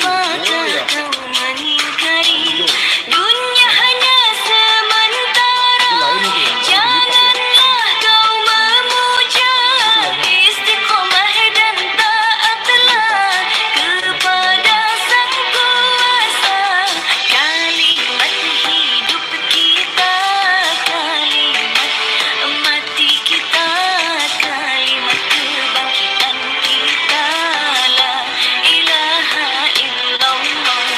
apakah kau mengingkari? Dunia hanya sementara. Janganlah kau memuja. Istiqomah dan taatlah kepada Sang Kuasa. Kalimat hidup kita, kalimat mati kita, kalimat kebangkitan kita. La ilaha illallah,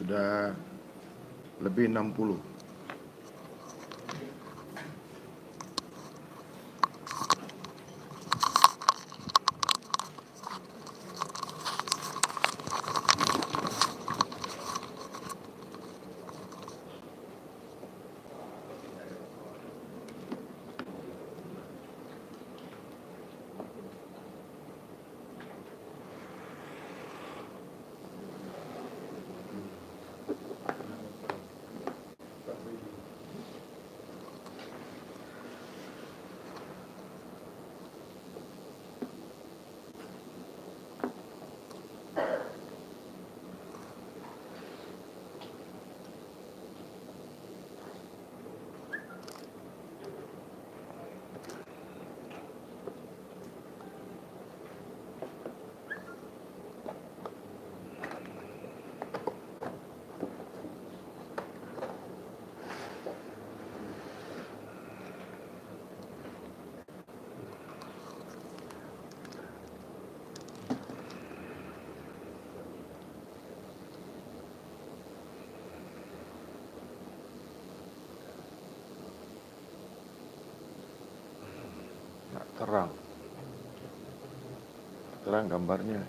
Sudah lebih 60. Terang gambarnya.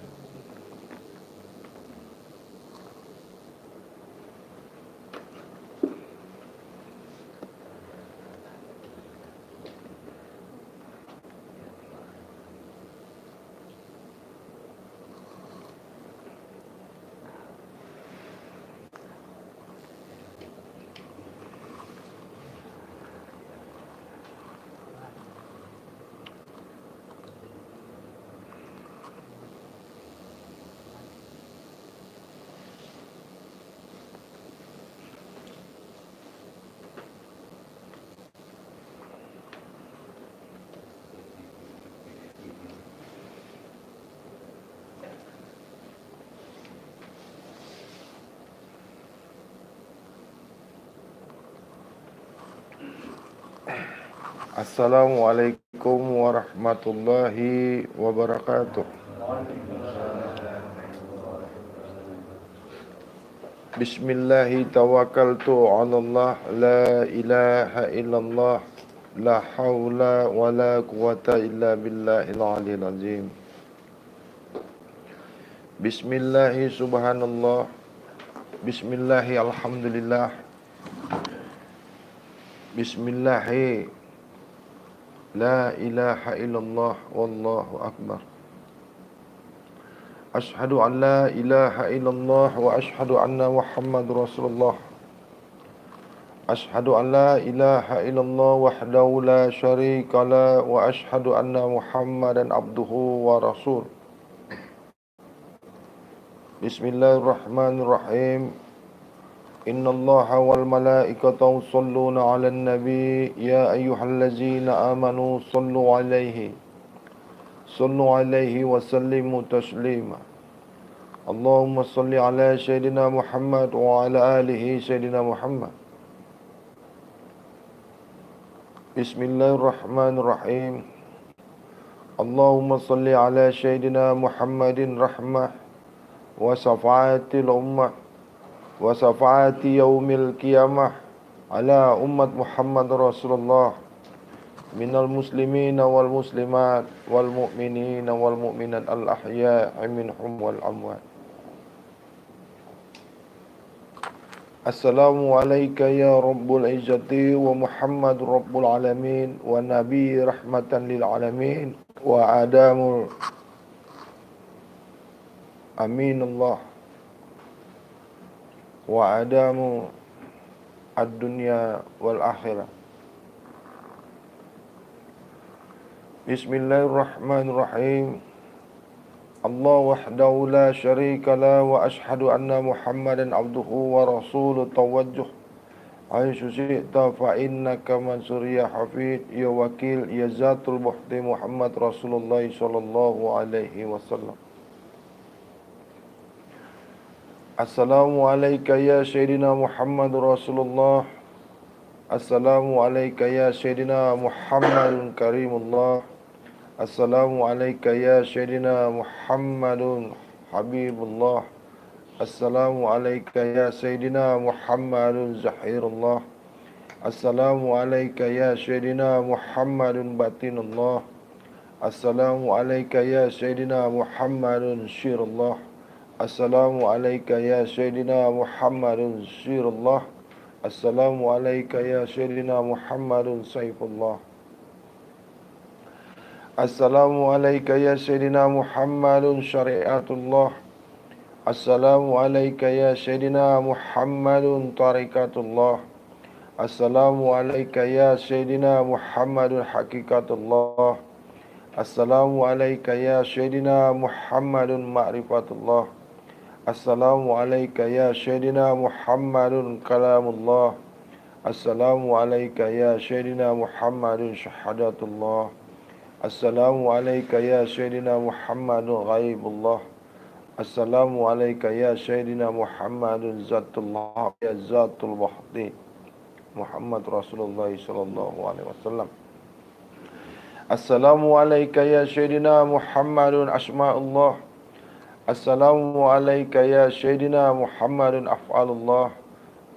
Assalamualaikum warahmatullahi wabarakatuh. Bismillahi tawakkaltu 'alallah, la ilaha illallah, la haula wa la quwata illa billahil aliyil azim. Bismillahi subhanallah, bismillahi alhamdulillah, bismillahi la ilaha illallah, wallahu akbar. Ashhadu an la ilaha illallah wa ashhadu anna Muhammadur Rasulullah. Ashhadu an la ilaha illallah wahdahu la syarika la wa ashhadu anna Muhammadan abduhu wa rasul. Bismillahirrahmanirrahim. Innallaha wal malaikatahu yusholluna 'alan nabi ya ayyuhallazina amanu sallu 'alaihi wa sallimu taslima. Allahumma salli ala Sayyidina Muhammad wa ala alihi Sayyidina Muhammad. Bismillahirrahmanirrahim. Allahumma salli ala Sayyidina Muhammadin rahmah wa safa'atil ummah wa safa'ati yaumil qiyamah ala ummat Muhammad Rasulullah minal muslimina wal muslimat wal mu'minina wal mu'minat al ahya'i minhum wal amwat. Assalamu alayka ya Rabbul Izzati wa Muhammad Rabbul Alamin wa Nabi rahmatan lil alamin wa Adamul aminullah wa adamu ad-dunya wal akhirah. Bismillahirrahmanirrahim. Allah wahdahu la syarika la wa ashhadu anna Muhammadan abduhu wa rasuluh tawajjuh aisu syi'ta fa innaka mansur ya hafid ya wakil ya zatul muhti Muhammad Rasulullah sallallahu alaihi wasallam. Assalamu alayka ya Sayyidina Muhammad Rasulullah. Assalamu alayka ya Sayyidina Muhammadun Karimullah. Assalamu alayka ya Sayyidina Muhammadun Habibullah. Assalamu alayka ya Sayyidina Muhammadun Zahirullah. Assalamu alayka ya Sayyidina Muhammadun Batinullah. Assalamu alayka ya Sayyidina Muhammadun Syirullah. Assalamu alayka ya Sayyidina Muhammadun Sirullah. Assalamu alayka ya Sayyidina Muhammadun Saifullah. Assalamu alayka ya Sayyidina Muhammadun Syariatullah. Assalamu alayka ya Sayyidina Muhammadun Tarikatullah. Assalamu alayka ya Sayyidina Muhammadun Hakikatullah. Assalamu alayka ya Sayyidina Muhammadun Ma'rifatullah. Assalamu alayka ya Sayyidina Muhammadun Kalamullah. Assalamu alayka ya Sayyidina Muhammadun Syahadatullah. Assalamu alayka ya Sayyidina Muhammadun Ghaibullah. Assalamu alayka ya Sayyidina Muhammadun Zatullah ya Zatul Wahdi Muhammad Rasulullah sallallahu alaihi wasallam. Assalamu alayka ya Sayyidina Muhammadun Asma'ullah. Assalamu alayka ya Sayyidina Muhammadun af'alullah.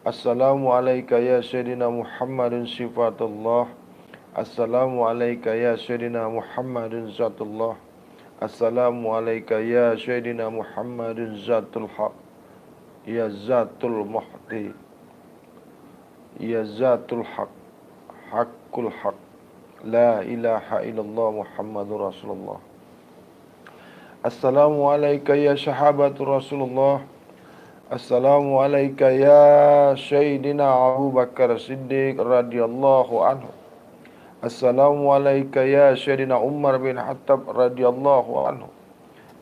Assalamu alayka ya Sayyidina Muhammadun sifatullah. Assalamu alayka ya Sayyidina Muhammadun zatullah. Assalamu alayka ya Sayyidina Muhammadun zatul haq. Ya zatul muhti. Ya zatul haq. Haqqul haq. La ilaha illallah Muhammadur Rasulullah. Assalamu alayka ya sahabatul Rasulullah. Assalamu alayka ya Sayyidina Abu Bakar Siddiq radhiyallahu anhu. Assalamu alayka ya Sayyidina Umar bin Khattab radhiyallahu anhu.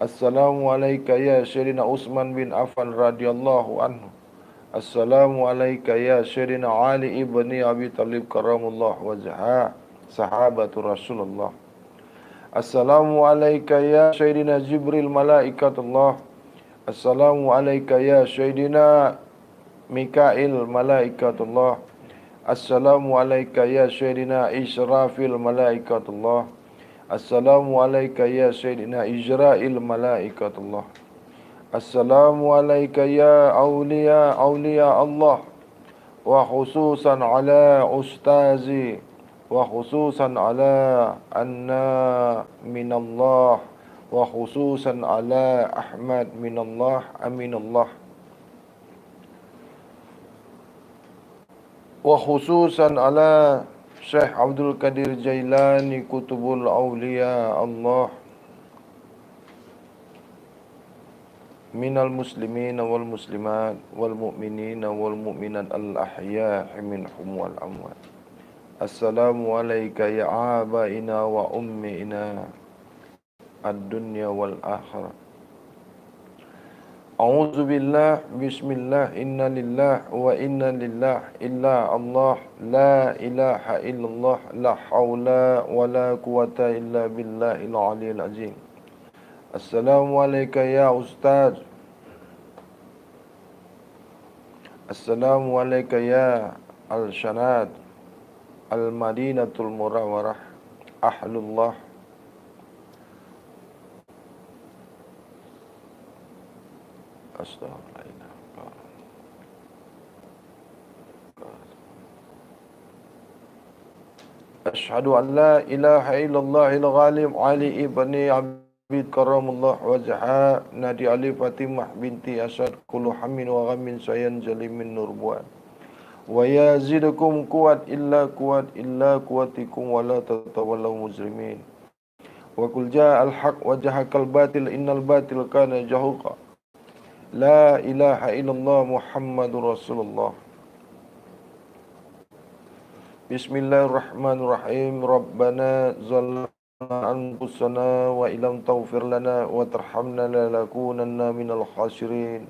Assalamu alayka ya Sayyidina Utsman bin Affan radhiyallahu anhu. Assalamu alayka ya Sayyidina Ali ibni Abi Talib karramallahu wajhah, sahabatul Rasulullah. Assalamu alayka ya Sayyidina Jibril malaikatullah. Assalamu alayka ya Sayyidina Mikail malaikatullah. Assalamu alayka ya Sayyidina Israfil malaikatullah. Assalamu alayka ya Sayyidina Israil malaikatullah. Assalamu alayka ya awliya Allah. Wa khususan ala ustazi. Wa khususan ala anna minallah. Wa khususan ala Ahmad minallah. Aminallah. Wa khususan ala Syekh Abdul Qadir Jailani Kutubul Awliya Allah. Minal muslimin wal muslimat wal mu'minin wal mu'minat al ahya'i minhum wal amwat. Assalamu alayka ya abaina wa ummina ad-dunya wal akhirah. A'udzu billah, bismillah, inna lillah wa inna lillah illa Allah, la ilaha illallah, la hawla wa la quwata illa billahil aliyil azim. Assalamu alayka ya ustaz. Assalamu alayka ya al-shanad al-madinatul murawwarah ahlullah. Astaghfirullah. Ashhadu an la ilaha illallah al-ghalib Ali ibni Abid karamullah wajha Nadi Ali Fatimah binti Asad kullu hammin wa ghammin sayan jalimin nurbuan wa yazidukum quwat illa quwatikum wa la tatawallaw mujrimin wa qul jaa al-haq wa jahaqal batil innal batil kana jahuqa La ilaha illallah Muhammadur Rasulullah. Bismillahirrahmanirrahim. Rabbana zalamna anfusana wa illam taghfir lana wa tarhamna lanakunanna minal khasirin.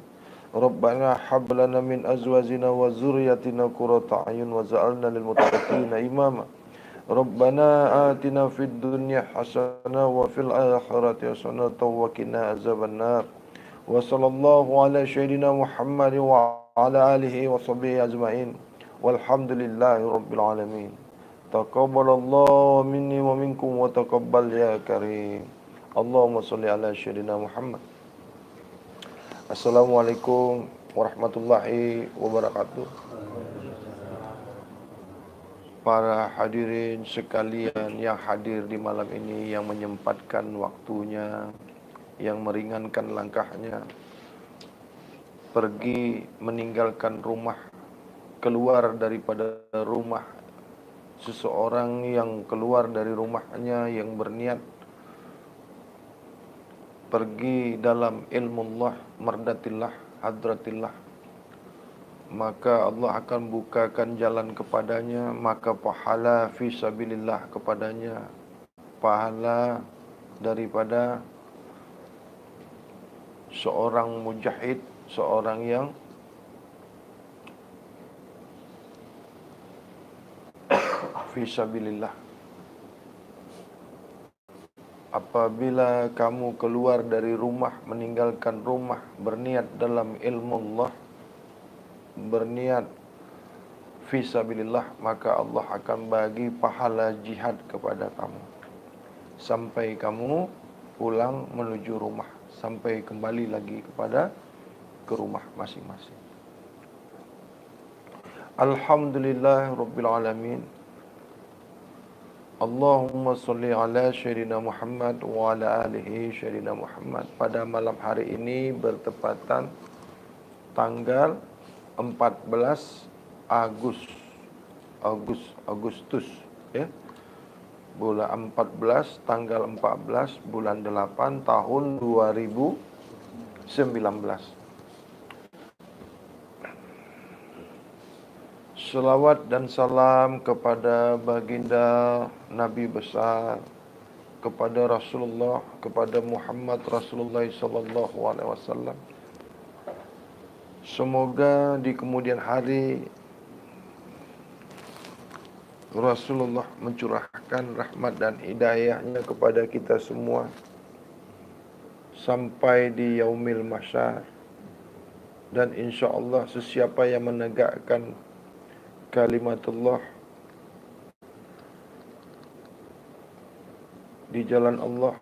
Rabbana hab lana min azwajina wa dzurriyyatina qurrata a'yun waj'alna lil muttaqina imama. Rabbana atina fid dunya hasanah wa fil akhirati hasanah wa qina azabannar. Wa sallallahu ala sayyidina Muhammad wa ala alihi wa sahbihi ajma'in. Walhamdulillahi rabbil alamin. Taqabbalallahu minni wa minkum wa taqabbal ya karim. Allahumma salli ala sayyidina Muhammad. Assalamualaikum warahmatullahi wabarakatuh. Para hadirin sekalian yang hadir di malam ini, yang menyempatkan waktunya, yang meringankan langkahnya, pergi meninggalkan rumah, keluar daripada rumah. Seseorang yang keluar dari rumahnya, yang berniat pergi dalam ilmullah, mardatillah, hadratillah, maka Allah akan bukakan jalan kepadanya, maka pahala fisabilillah kepadanya, pahala daripada seorang mujahid, seorang yang fisabilillah. Apabila kamu keluar dari rumah, meninggalkan rumah, berniat dalam ilmu Allah, berniat fisabilillah, maka Allah akan bagi pahala jihad kepada kamu sampai kamu pulang menuju rumah, sampai kembali lagi ke rumah masing-masing. Alhamdulillah rabbil alamin. Allahumma salli ala sayyidina Muhammad wa ala alihi sayyidina Muhammad. Pada malam hari ini bertepatan tanggal 14 Agustus, ya. Bulan 14, tanggal 14 bulan 8 tahun 2019. Salawat dan salam kepada baginda Nabi besar, kepada Rasulullah, kepada Muhammad Rasulullah sallallahu alaihi wasallam. Semoga di kemudian hari Rasulullah mencurahkan rahmat dan hidayahnya kepada kita semua sampai di yaumil mahsyar. Dan insyaAllah sesiapa yang menegakkan kalimatullah di jalan Allah,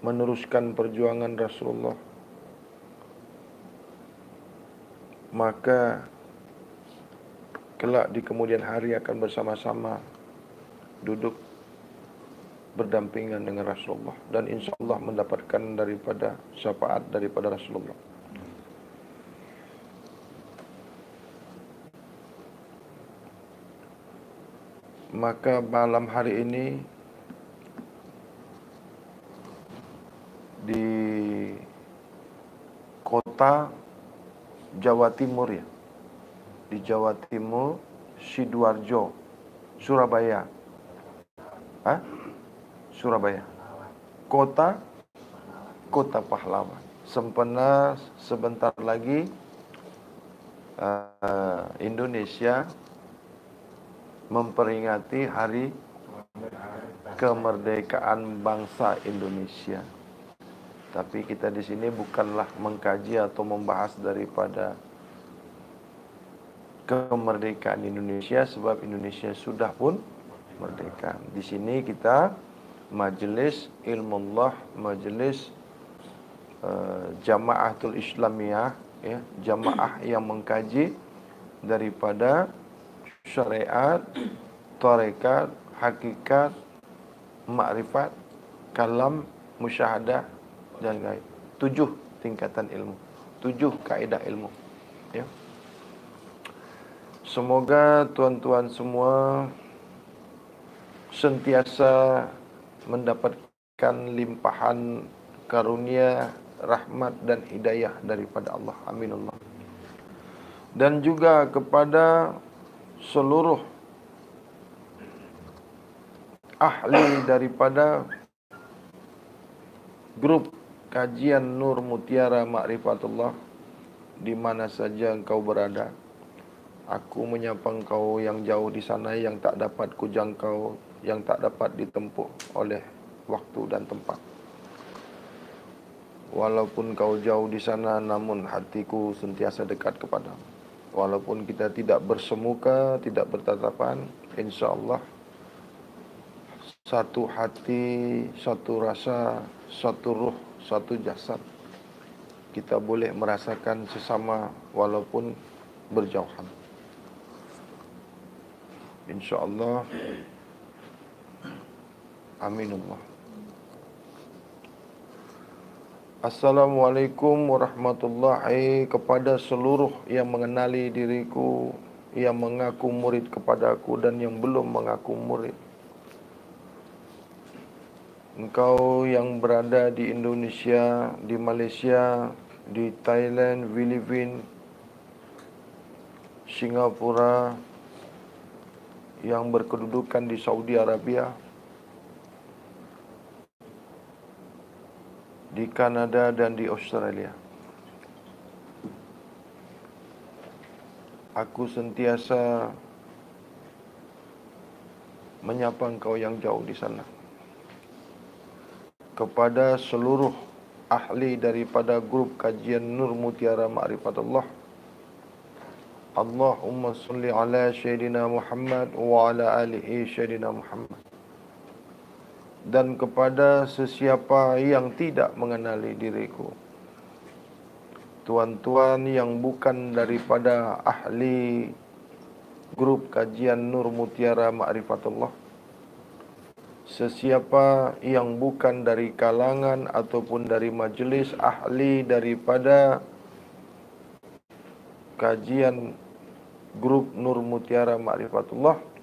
meneruskan perjuangan Rasulullah, maka kelak di kemudian hari akan bersama-sama duduk berdampingan dengan Rasulullah, dan insyaAllah mendapatkan daripada syafaat daripada Rasulullah. Maka malam hari ini di kota Jawa Timur, ya, di Jawa Timur, Sidoarjo, Surabaya, Surabaya, kota pahlawan. Sempena sebentar lagi Indonesia memperingati hari kemerdekaan bangsa Indonesia. Tapi kita di sini bukanlah mengkaji atau membahas daripada kemerdekaan Indonesia, sebab Indonesia sudah pun merdeka. Di sini kita majelis ilmullah, majelis Jamaatul Islamiyah, ya, jamaah yang mengkaji daripada syariat, tarekat, hakikat, makrifat, kalam, musyahadah dan gaib. 7 tingkatan ilmu, 7 kaedah ilmu, ya. Semoga tuan-tuan semua sentiasa mendapatkan limpahan karunia rahmat dan hidayah daripada Allah. Aminullah. Dan juga kepada seluruh ahli daripada grup kajian Nur Mutiara Ma'rifatullah di mana saja engkau berada. Aku menyapa engkau yang jauh di sana, yang tak dapat kujangkau, yang tak dapat ditempuh oleh waktu dan tempat. Walaupun kau jauh di sana, namun hatiku sentiasa dekat kepadamu. Walaupun kita tidak bersemuka, tidak bertatapan, insya-Allah satu hati, satu rasa, satu ruh, satu jasad. Kita boleh merasakan sesama walaupun berjauhan. InsyaAllah. Aminullah. Assalamualaikum warahmatullahi kepada seluruh yang mengenali diriku, yang mengaku murid kepadaku dan yang belum mengaku murid. Engkau yang berada di Indonesia, di Malaysia, di Thailand, Filipina, Singapura, yang berkedudukan di Saudi Arabia, di Kanada dan di Australia. Aku sentiasa menyapa engkau yang jauh di sana. Kepada seluruh ahli daripada grup kajian Nur Mutiara Ma'rifatullah, Allahumma salli ala Sayyidina Muhammad wa ala alihi Sayyidina Muhammad. Dan kepada sesiapa yang tidak mengenali diriku, tuan-tuan yang bukan daripada ahli grup kajian Nur Mutiara Ma'rifatullah, sesiapa yang bukan dari kalangan ataupun dari majlis ahli daripada kajian grup Nur Mutiara Ma'rifatullah,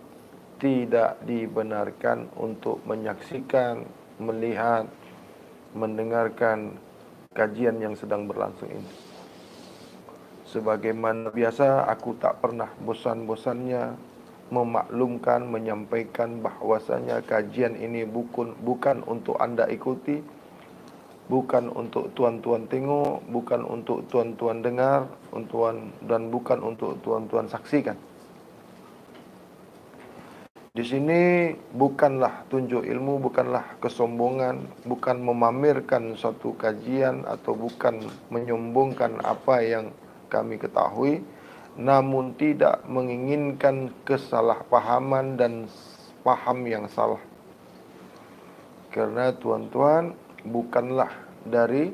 tidak dibenarkan untuk menyaksikan, melihat, mendengarkan kajian yang sedang berlangsung ini. Sebagaimana biasa, aku tak pernah bosan-bosannya memaklumkan, menyampaikan bahwasanya kajian ini bukan untuk anda ikuti, bukan untuk tuan-tuan tengok, bukan untuk tuan-tuan dengar, dan bukan untuk tuan-tuan saksikan. Di sini bukanlah tunjuk ilmu, bukanlah kesombongan, bukan memamerkan suatu kajian atau bukan menyombongkan apa yang kami ketahui, namun tidak menginginkan kesalahpahaman dan paham yang salah. Karena tuan-tuan bukanlah dari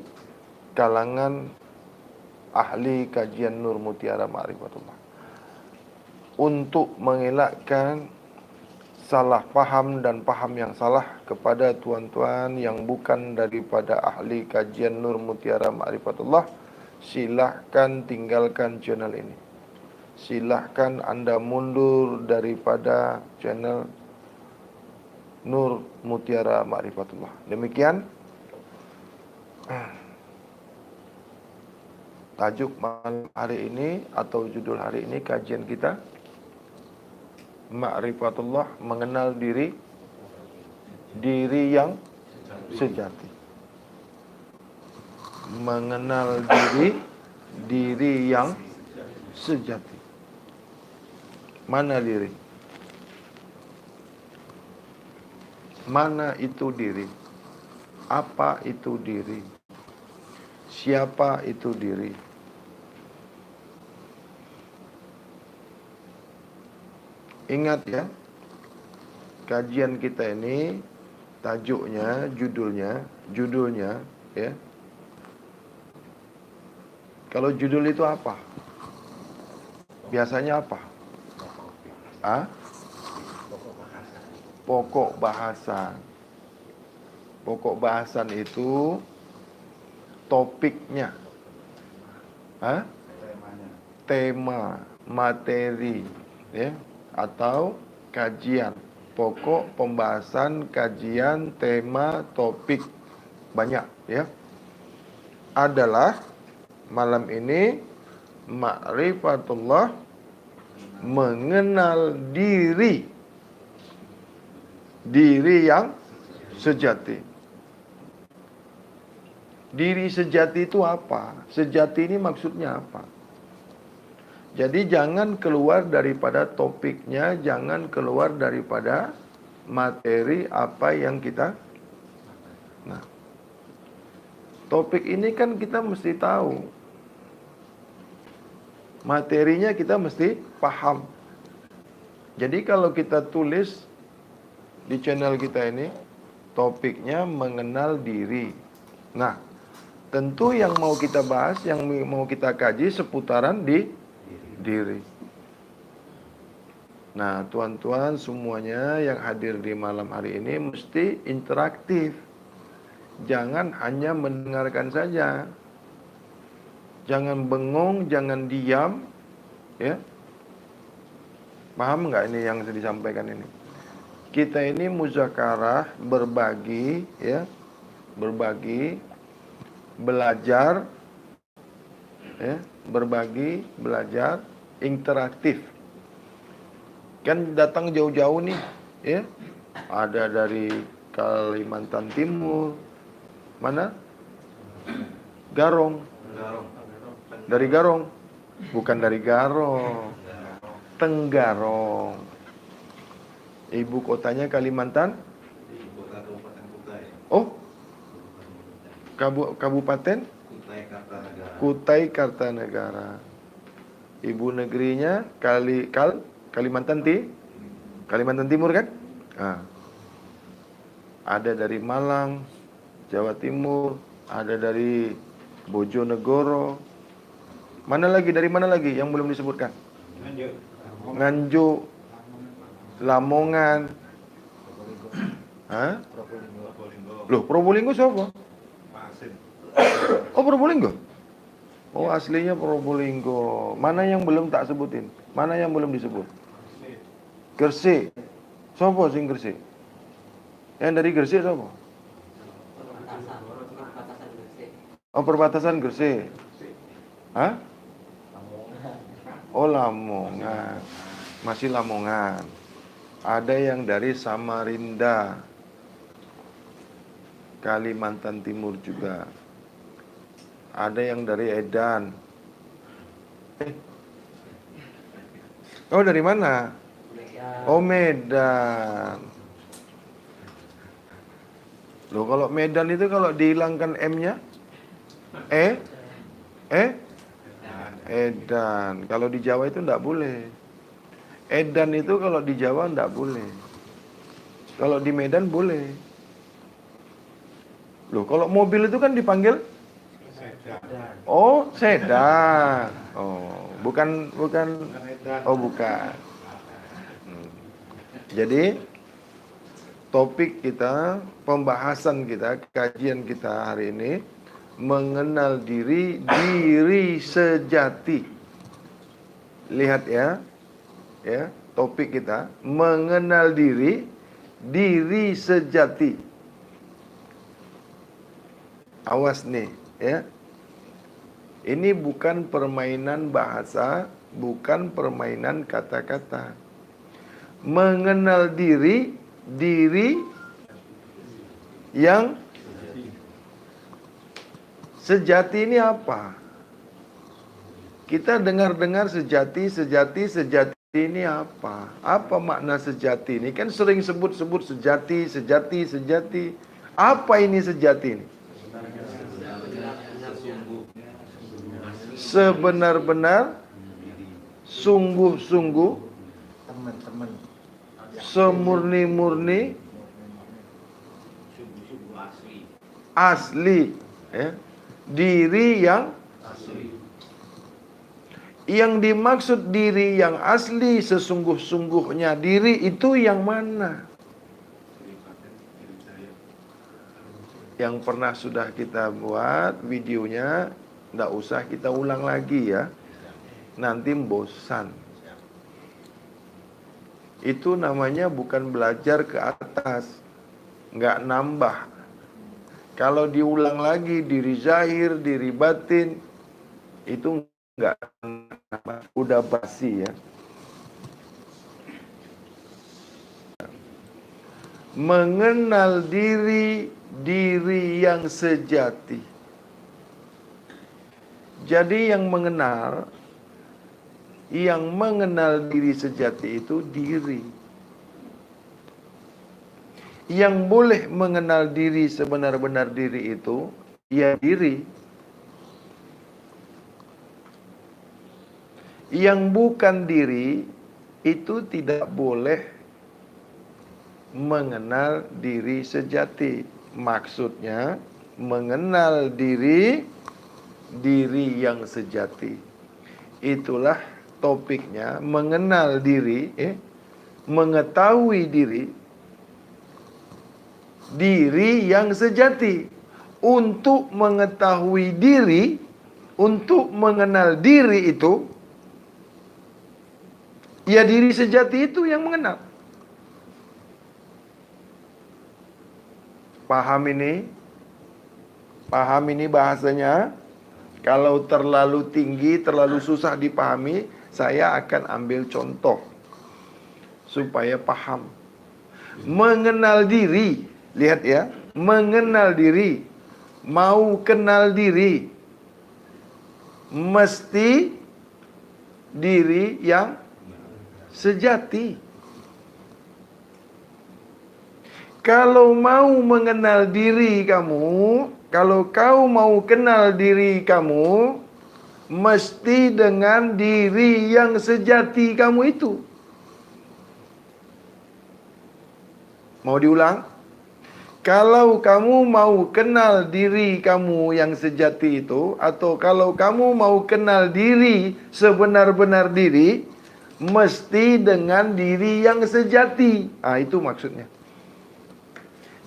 kalangan ahli kajian Nur Mutiara Ma'rifatullah. Untuk mengelakkan salah paham dan paham yang salah kepada tuan-tuan yang bukan daripada ahli kajian Nur Mutiara Ma'rifatullah, silahkan tinggalkan channel ini. Silahkan anda mundur daripada channel Nur Mutiara Ma'rifatullah. Demikian tajuk malam hari ini atau judul hari ini kajian kita, Ma'rifatullah, mengenal diri yang sejati. Mengenal diri yang sejati. Mana diri? Mana itu diri? Apa itu diri? Siapa itu diri? Ingat ya, kajian kita ini tajuknya, judulnya ya. Kalau judul itu apa? Biasanya apa? Pokok bahasan. Pokok bahasan itu topiknya, tema, materi, ya, atau kajian. Pokok pembahasan, kajian, tema, topik, banyak, ya. adalah malam ini ma'rifatullah, mengenal diri yang sejati. Diri sejati itu apa? Sejati ini maksudnya apa? Jadi jangan keluar daripada topiknya, jangan keluar daripada materi apa yang kita. Nah, topik ini kan kita mesti tahu. Materinya kita mesti paham. Jadi kalau kita tulis di channel kita ini, topiknya mengenal diri. Nah, tentu yang mau kita bahas, yang mau kita kaji seputaran di diri. Nah, tuan-tuan semuanya yang hadir di malam hari ini mesti interaktif. Jangan hanya mendengarkan saja. Jangan bengong, jangan diam, ya. Paham nggak ini yang disampaikan ini? Kita ini muzakarah, berbagi, ya, berbagi, belajar, ya, berbagi, belajar, interaktif. Kan datang jauh-jauh nih, ya. Ada dari Kalimantan Timur, mana? Garong. Dari Garong, bukan dari Garong, Tenggarong. Ibu kotanya Kalimantan. Oh, Kabupaten Kutai Kartanegara. Ibu negerinya Kalimantan Timur kan? Nah, ada dari Malang, Jawa Timur, ada dari Bojonegoro. Mana lagi? Dari mana lagi yang belum disebutkan? Nganjuk, Lamongan. Hah? Loh, Probolinggo siapa? Oh, Probolinggo. Oh, aslinya Probolinggo. Mana yang belum tak sebutin? Mana yang belum disebut? Gresik. Siapa sing Gresik? Yang dari Gresik siapa? Oh, perbatasan Gresik. Hah? Oh, Lamongan. Masih Lamongan. Ada yang dari Samarinda, Kalimantan Timur juga. Ada yang dari Edan. Oh, dari mana? Oh, Medan. Loh, kalau Medan itu kalau dihilangkan M-nya? Edan. Kalau di Jawa itu enggak boleh. Edan itu kalau di Jawa enggak boleh. Kalau di Medan boleh. Loh, kalau mobil itu kan dipanggil oh, sedan. Oh, bukan. Oh, bukan. Jadi topik kita, pembahasan kita, kajian kita hari ini mengenal diri sejati. Lihat ya. Ya, topik kita mengenal diri sejati. Awas nih, ya. Ini bukan permainan bahasa, bukan permainan kata-kata. Mengenal diri yang sejati ini apa? Kita dengar-dengar sejati ini apa? Apa makna sejati ini? Kan sering sebut-sebut sejati. Apa ini sejati ini? Sebenar-benar, sungguh-sungguh, semurni-murni, asli, ya. Diri yang dimaksud diri yang asli, sesungguh-sungguhnya diri itu yang mana? Yang pernah sudah kita buat videonya, nggak usah kita ulang lagi ya. Nanti bosan. Itu namanya bukan belajar ke atas, nggak nambah. Kalau diulang lagi diri zahir, diri batin, itu enggak, udah basi ya. Mengenal diri, diri yang sejati. Jadi yang mengenal diri sejati itu diri. Yang boleh mengenal diri sebenar-benar diri itu, ya diri. Yang bukan diri, itu tidak boleh mengenal diri sejati. Maksudnya, mengenal diri, diri yang sejati. Itulah topiknya, mengenal diri, mengetahui diri, diri yang sejati. Untuk mengetahui diri, untuk mengenal diri itu, ya diri sejati itu yang mengenal. Paham ini? Paham ini bahasanya? Kalau terlalu tinggi, terlalu susah dipahami, saya akan ambil contoh supaya paham. Mengenal diri, lihat ya, mengenal diri, mau kenal diri, mesti diri yang sejati. Kalau mau mengenal diri kamu, kalau kau mau kenal diri kamu, mesti dengan diri yang sejati kamu itu. Mau diulang? Kalau kamu mau kenal diri kamu yang sejati itu, atau kalau kamu mau kenal diri sebenar-benar diri, mesti dengan diri yang sejati. Itu maksudnya.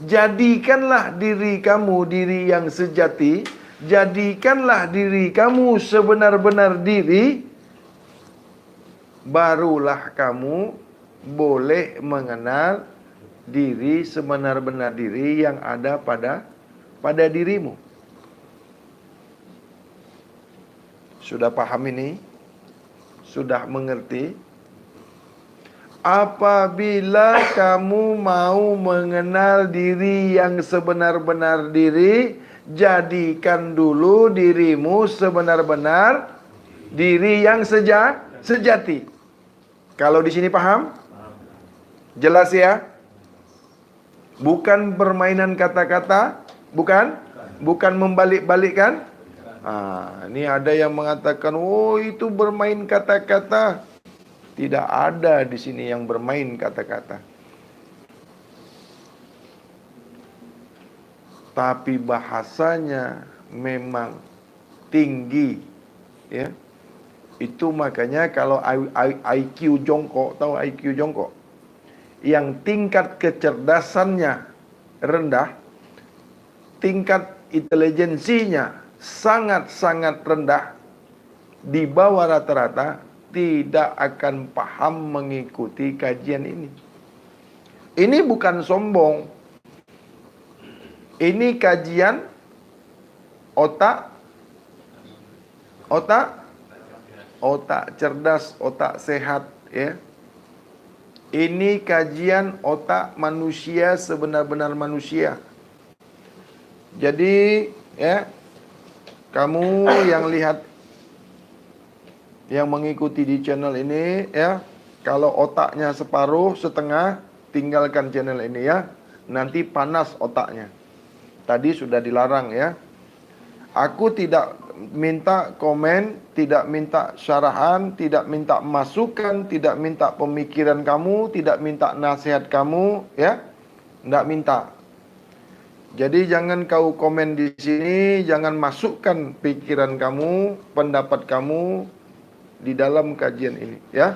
Jadikanlah diri kamu diri yang sejati. Jadikanlah diri kamu sebenar-benar diri. Barulah kamu boleh mengenal diri sebenar-benar diri yang ada pada dirimu. Sudah paham ini? Sudah mengerti? Apabila kamu mau mengenal diri yang sebenar-benar diri, jadikan dulu dirimu sebenar-benar diri yang sejati. Kalau di sini paham? Jelas ya? Bukan permainan kata-kata, bukan membalik-balikkan. Ini ada yang mengatakan, oh itu bermain kata-kata. Tidak ada di sini yang bermain kata-kata. Tapi bahasanya memang tinggi, ya. Itu makanya kalau IQ jongkok, tahu IQ jongkok? Yang tingkat kecerdasannya rendah, tingkat intelijensinya sangat-sangat rendah, di bawah rata-rata, tidak akan paham mengikuti kajian ini. Ini bukan sombong. Ini kajian otak cerdas, otak sehat, ya. Ini kajian otak manusia sebenar-benar manusia. Jadi, ya, kamu yang lihat, yang mengikuti di channel ini, ya, kalau otaknya separuh, setengah, tinggalkan channel ini ya. Nanti panas otaknya. Tadi sudah dilarang ya. Aku tidak minta komen, tidak minta syarahan, tidak minta masukan, tidak minta pemikiran kamu, tidak minta nasihat kamu, ya. Tidak minta. Jadi jangan kau komen di sini, jangan masukkan pikiran kamu, pendapat kamu di dalam kajian ini, ya.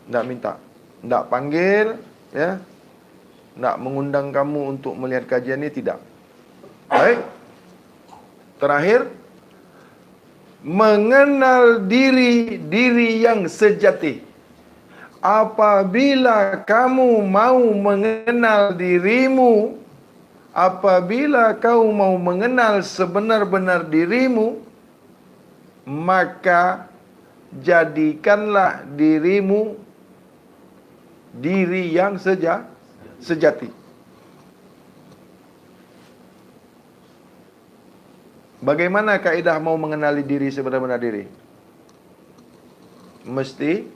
Tidak minta, tidak panggil, ya. Tidak mengundang kamu untuk melihat kajian ini, tidak. Baik. Terakhir, mengenal diri yang sejati. Apabila kamu mau mengenal dirimu apabila kau mau mengenal sebenar-benar dirimu, maka jadikanlah dirimu diri yang sejati. Bagaimana kaidah mau mengenali diri sebenar-benar diri? Mesti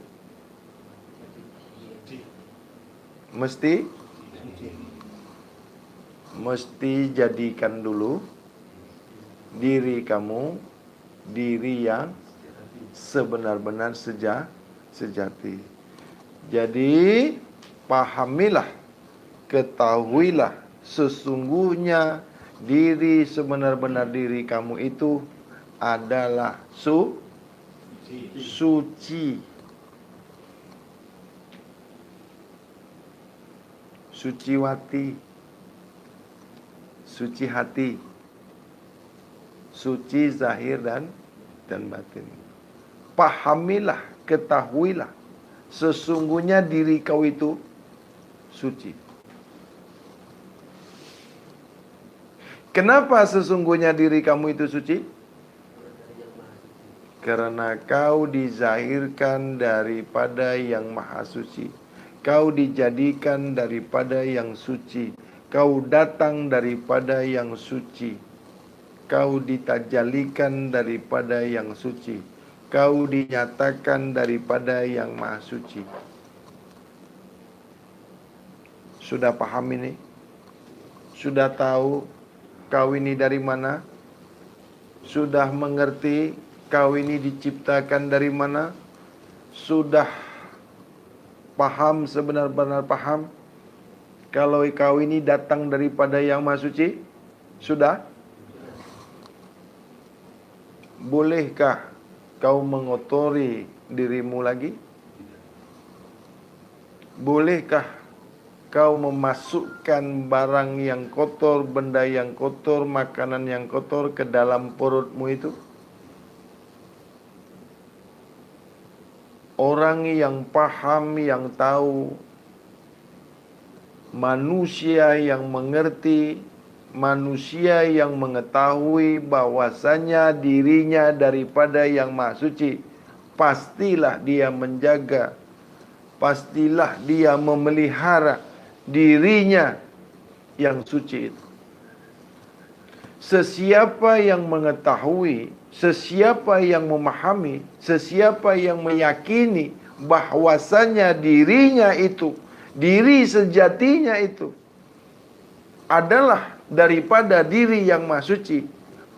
jadikan dulu diri kamu diri yang sebenar-benar sejati. Jadi pahamilah, ketahuilah sesungguhnya diri sebenar-benar diri kamu itu adalah suci. Suciwati, suci hati, suci zahir dan batin. Pahamilah, ketahuilah sesungguhnya diri kau itu suci. Kenapa sesungguhnya diri kamu itu suci? Karena kau dizahirkan daripada yang maha suci. Kau dijadikan daripada yang suci. Kau datang daripada yang suci. Kau ditajalikan daripada yang suci. Kau dinyatakan daripada yang maha suci. Sudah paham ini? Sudah tahu kau ini dari mana? Sudah mengerti kau ini diciptakan dari mana? Sudah paham, sebenar-benar paham kalau kau ini datang daripada yang maha suci? Sudah? Bolehkah kau mengotori dirimu lagi? Bolehkah kau memasukkan barang yang kotor, benda yang kotor, makanan yang kotor ke dalam perutmu itu? Orang yang paham, yang tahu, manusia yang mengerti, manusia yang mengetahui bahwasanya dirinya daripada yang maha suci, pastilah dia menjaga, pastilah dia memelihara dirinya yang suci itu. Sesiapa yang mengetahui, sesiapa yang memahami, sesiapa yang meyakini bahwasanya dirinya itu, diri sejatinya itu adalah daripada diri yang maha suci,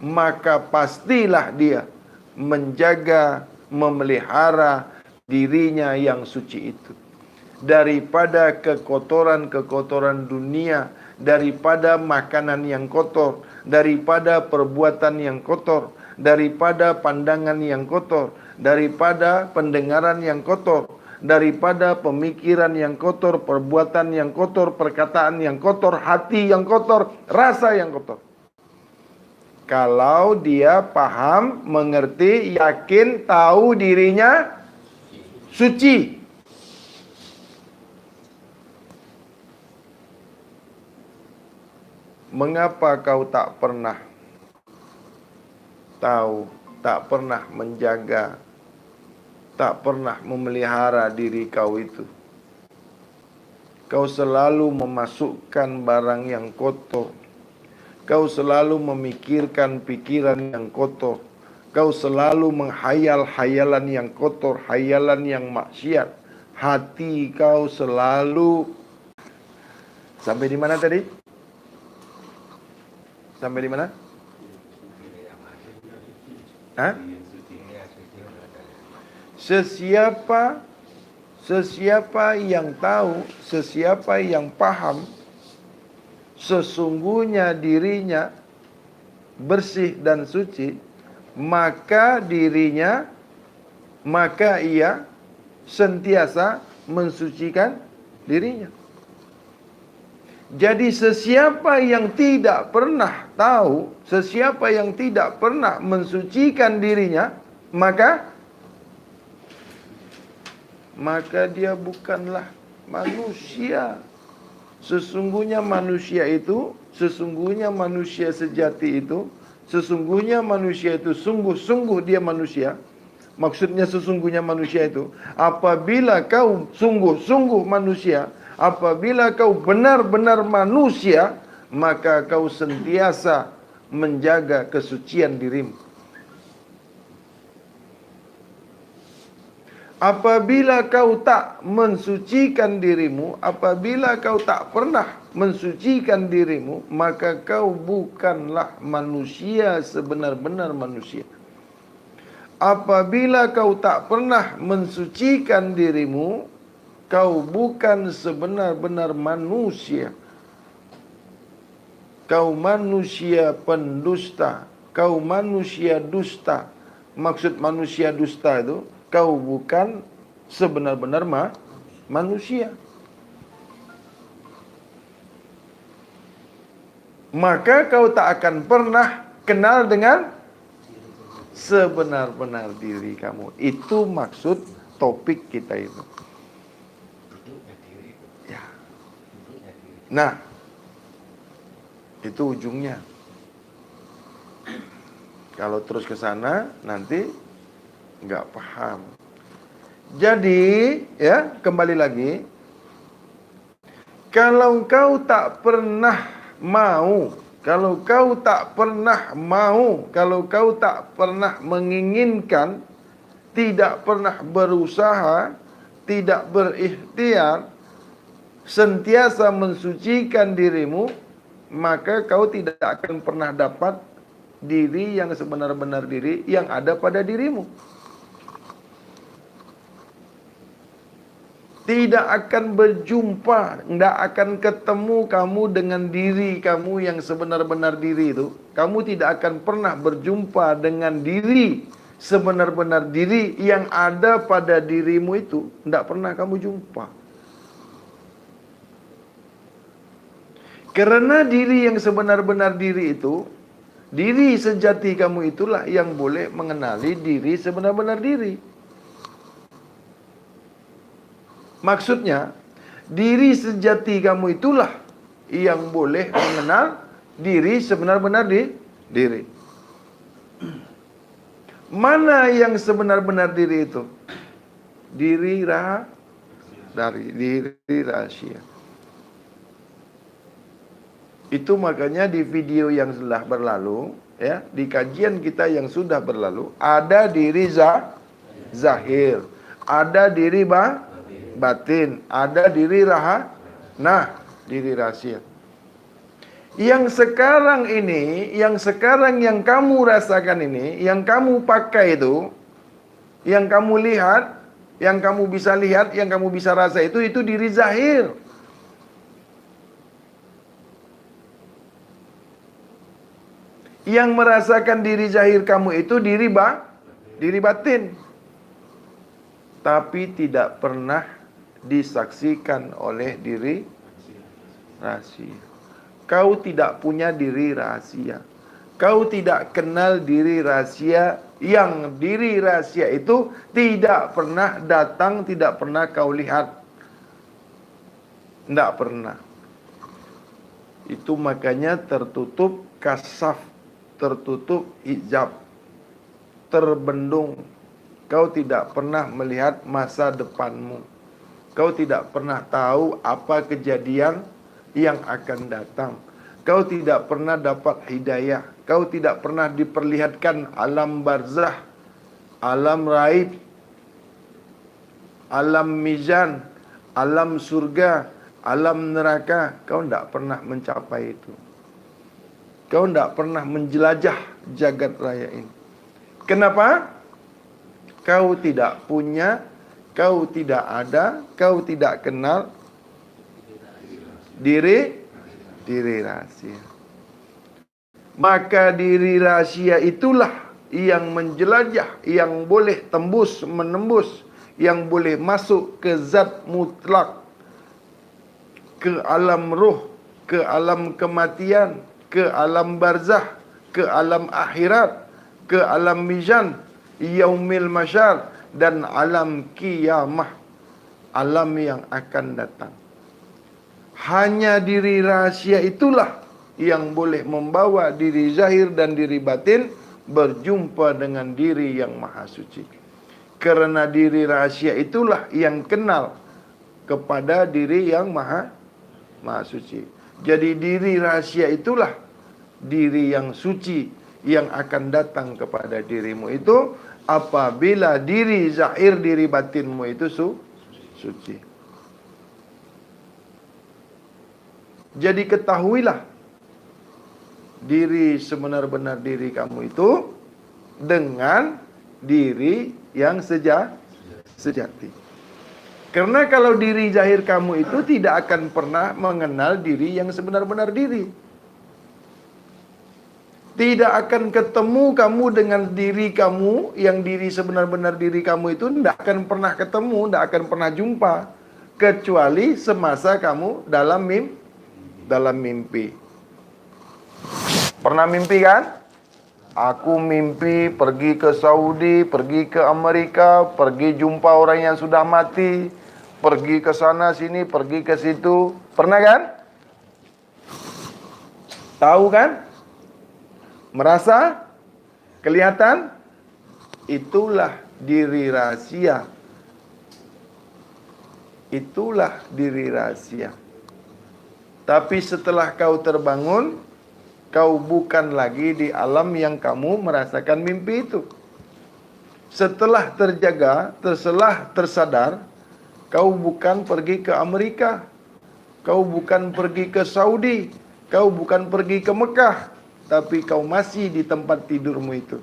maka pastilah dia menjaga, memelihara dirinya yang suci itu daripada kekotoran-kekotoran dunia, daripada makanan yang kotor, daripada perbuatan yang kotor, daripada pandangan yang kotor, daripada pendengaran yang kotor, daripada pemikiran yang kotor, perbuatan yang kotor, perkataan yang kotor, hati yang kotor, rasa yang kotor. Kalau dia paham, mengerti, yakin, tahu dirinya suci. Mengapa kau tak pernah tahu, tak pernah menjaga, tak pernah memelihara diri kau itu? Kau selalu memasukkan barang yang kotor. Kau selalu memikirkan pikiran yang kotor. Kau selalu menghayal hayalan yang kotor, hayalan yang maksiat. Hati kau selalu sampai di mana tadi? Sampai di mana? Hah? Sesiapa yang tahu, sesiapa yang paham sesungguhnya dirinya bersih dan suci, maka ia sentiasa mensucikan dirinya. Jadi sesiapa yang tidak pernah tahu, sesiapa yang tidak pernah mensucikan dirinya, maka dia bukanlah manusia. Sesungguhnya manusia itu sesungguhnya manusia sejati itu, sesungguhnya manusia itu sungguh-sungguh dia manusia. Maksudnya sesungguhnya manusia itu, apabila kau sungguh-sungguh manusia, apabila kau benar-benar manusia, maka kau sentiasa menjaga kesucian dirimu. Apabila kau tak mensucikan dirimu, apabila kau tak pernah mensucikan dirimu, maka kau bukanlah manusia sebenar-benar manusia. Apabila kau tak pernah mensucikan dirimu, kau bukan sebenar-benar manusia. Kau manusia pendusta, kau manusia dusta. Maksud manusia dusta itu, kau bukan sebenar-benar manusia. Maka kau tak akan pernah kenal dengan sebenar-benar diri kamu. Itu maksud topik kita itu. Ya. Nah, itu ujungnya. Kalau terus ke sana nanti nggak paham. Jadi, ya, kembali lagi. Kalau kau tak pernah mau, kalau kau tak pernah mau, kalau kau tak pernah menginginkan, tidak pernah berusaha, tidak berikhtiar, sentiasa mensucikan dirimu, maka kau tidak akan pernah dapat diri yang sebenar-benar diri yang ada pada dirimu. Tidak akan berjumpa, tidak akan ketemu kamu dengan diri kamu yang sebenar-benar diri itu. Kamu tidak akan pernah berjumpa dengan diri sebenar-benar diri yang ada pada dirimu itu. Tidak pernah kamu jumpa. Karena diri yang sebenar-benar diri itu, diri sejati kamu itulah yang boleh mengenali diri sebenar-benar diri. Maksudnya, diri sejati kamu itulah yang boleh mengenal diri sebenar-benar diri. Mana yang sebenar-benar diri itu? Diri rahasia. Itu makanya di video yang sudah berlalu, ya, di kajian kita yang sudah berlalu, ada diri zahir, ada diri batin, ada diri diri rahasia. Yang sekarang ini, yang sekarang yang kamu rasakan ini, yang kamu pakai itu, yang kamu lihat, yang kamu bisa lihat, yang kamu bisa rasa itu diri zahir. Yang merasakan diri zahir kamu itu diri batin. Tapi tidak pernah disaksikan oleh diri rahasia. Kau tidak punya diri rahasia. Kau tidak kenal diri rahasia, yang diri rahasia itu tidak pernah datang, tidak pernah kau lihat. Tidak pernah. Itu makanya tertutup kasaf, tertutup hijab, terbendung. Kau tidak pernah melihat masa depanmu. Kau tidak pernah tahu apa kejadian yang akan datang. Kau tidak pernah dapat hidayah. Kau tidak pernah diperlihatkan alam barzah, alam raib, alam mizan, alam surga, alam neraka. Kau tidak pernah mencapai itu. Kau tidak pernah menjelajah jagat raya ini. Kenapa? Kau tidak punya, kau tidak ada, kau tidak kenal diri rahasia. Maka diri rahasia itulah yang menjelajah, yang boleh tembus, menembus, yang boleh masuk ke zat mutlak, ke alam ruh, ke alam kematian, ke alam barzah, ke alam akhirat, ke alam mizan, yaumil masyar, dan alam kiamah, alam yang akan datang. Hanya diri rahasia itulah yang boleh membawa diri zahir dan diri batin berjumpa dengan diri yang maha suci. Karena diri rahasia itulah yang kenal kepada diri yang maha suci. Jadi diri rahasia itulah diri yang suci yang akan datang kepada dirimu itu apabila diri zahir, diri batinmu itu suci. Jadi ketahuilah diri sebenar-benar diri kamu itu dengan diri yang sejati. Karena kalau diri zahir kamu itu tidak akan pernah mengenal diri yang sebenar-benar diri. Tidak akan ketemu kamu dengan diri kamu yang diri sebenar-benar diri kamu itu tidak akan pernah ketemu, tidak akan pernah jumpa kecuali semasa kamu dalam mimpi. Pernah mimpi kan? Aku mimpi pergi ke Saudi, pergi ke Amerika, pergi jumpa orang yang sudah mati, pergi ke sana sini, pergi ke situ. Pernah kan? Tahu kan? Merasa? Kelihatan? Itulah diri rahasia. Itulah diri rahasia. Tapi setelah kau terbangun, kau bukan lagi di alam yang kamu merasakan mimpi itu. Setelah terjaga, tersadar, kau bukan pergi ke Amerika, kau bukan pergi ke Saudi, kau bukan pergi ke Mekah, tapi kau masih di tempat tidurmu itu.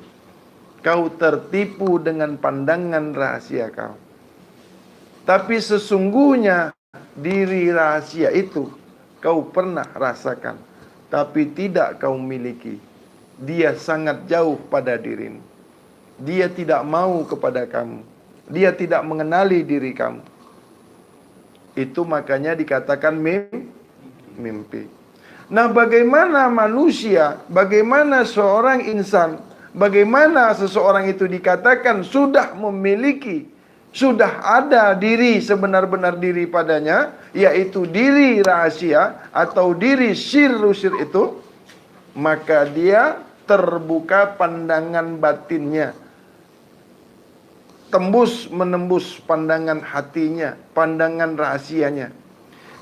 Kau tertipu dengan pandangan rahasia kau. Tapi sesungguhnya diri rahasia itu kau pernah rasakan, tapi tidak kau miliki. Dia sangat jauh pada dirimu. Dia tidak mau kepada kamu. Dia tidak mengenali diri kamu. Itu makanya dikatakan mimpi. Nah, bagaimana manusia, bagaimana seorang insan, bagaimana seseorang itu dikatakan sudah memiliki, sudah ada diri sebenar-benar diri padanya, yaitu diri rahasia atau diri sir-sir itu, maka dia terbuka pandangan batinnya, menembus pandangan hatinya, pandangan rahasianya.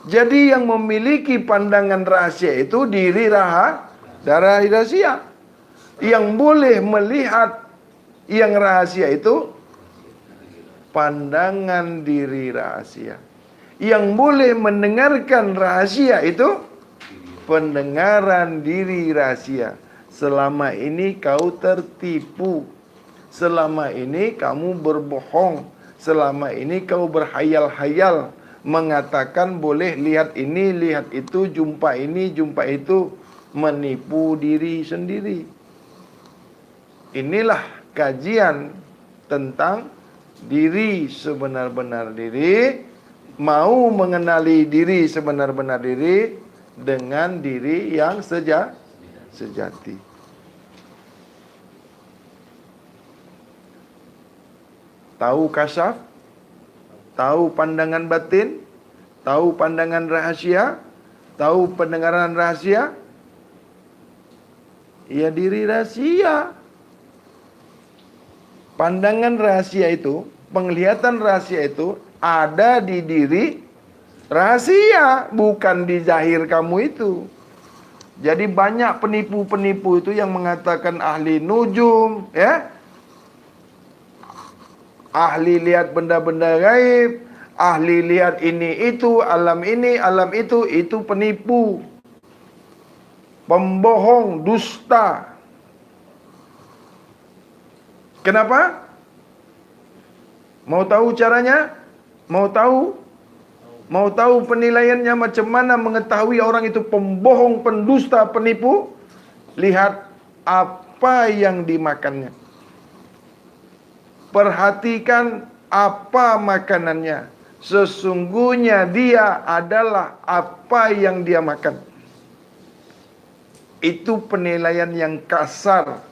Jadi yang memiliki pandangan rahasia itu diri rahasia. Yang boleh melihat yang rahasia itu pandangan diri rahasia. Yang boleh mendengarkan rahasia itu pendengaran diri rahasia. Selama ini kau tertipu. Selama ini kamu berbohong. Selama ini kau berhayal-hayal, mengatakan boleh lihat ini, lihat itu, jumpa ini, jumpa itu, menipu diri sendiri. Inilah kajian tentang diri sebenar-benar diri, mau mengenali diri sebenar-benar diri dengan diri yang sejati. Tahu kasyaf, tahu pandangan batin, tahu pandangan rahasia, tahu pendengaran rahasia. Ya diri rahasia. Pandangan rahasia itu, penglihatan rahasia itu ada di diri rahasia, bukan di zahir kamu itu. Jadi banyak penipu-penipu itu yang mengatakan ahli nujum, ya, ahli lihat benda-benda gaib, ahli lihat ini itu, alam ini, alam itu penipu, pembohong, dusta. Kenapa? Mau tahu caranya? Mau tahu penilaiannya macam mana mengetahui orang itu pembohong, pendusta, penipu? Lihat apa yang dimakannya. Perhatikan apa makanannya. Sesungguhnya dia adalah apa yang dia makan. Itu penilaian yang kasar.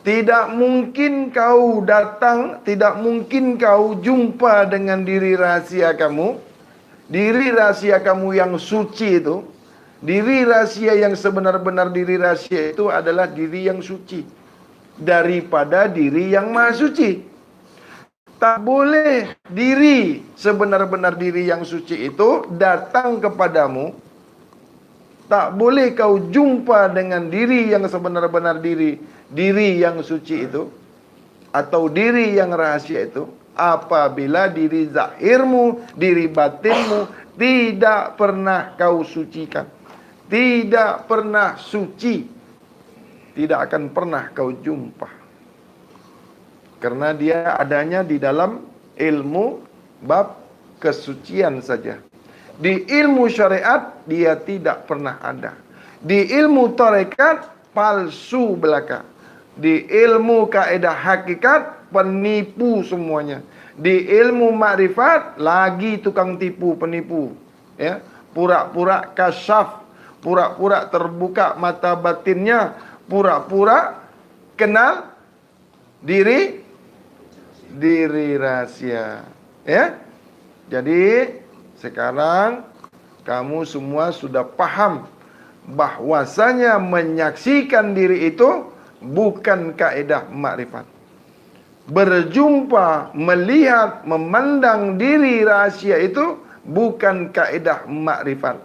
Tidak mungkin kau datang, tidak mungkin kau jumpa dengan diri rahasia kamu. Diri rahasia kamu yang suci itu. Diri rahasia yang sebenar-benar diri rahasia itu adalah diri yang suci daripada diri yang maha suci. Tak boleh diri sebenar-benar diri yang suci itu datang kepadamu. Tak boleh kau jumpa dengan diri yang sebenar-benar diri yang suci itu atau diri yang rahasia itu apabila diri zahirmu, diri batinmu tidak pernah kau sucikan. Tidak pernah suci. Tidak akan pernah kau jumpa. Karena dia adanya di dalam ilmu bab kesucian saja. Di ilmu syariat dia tidak pernah ada. Di ilmu tarekat palsu belaka. Di ilmu kaedah hakikat penipu semuanya. Di ilmu makrifat lagi tukang tipu penipu. Ya, pura-pura kasyaf, pura-pura terbuka mata batinnya, pura-pura kenal diri rahasia. Ya. Jadi sekarang kamu semua sudah paham bahwasanya menyaksikan diri itu bukan kaedah makrifat. Berjumpa, melihat, memandang diri rahasia itu bukan kaedah makrifat.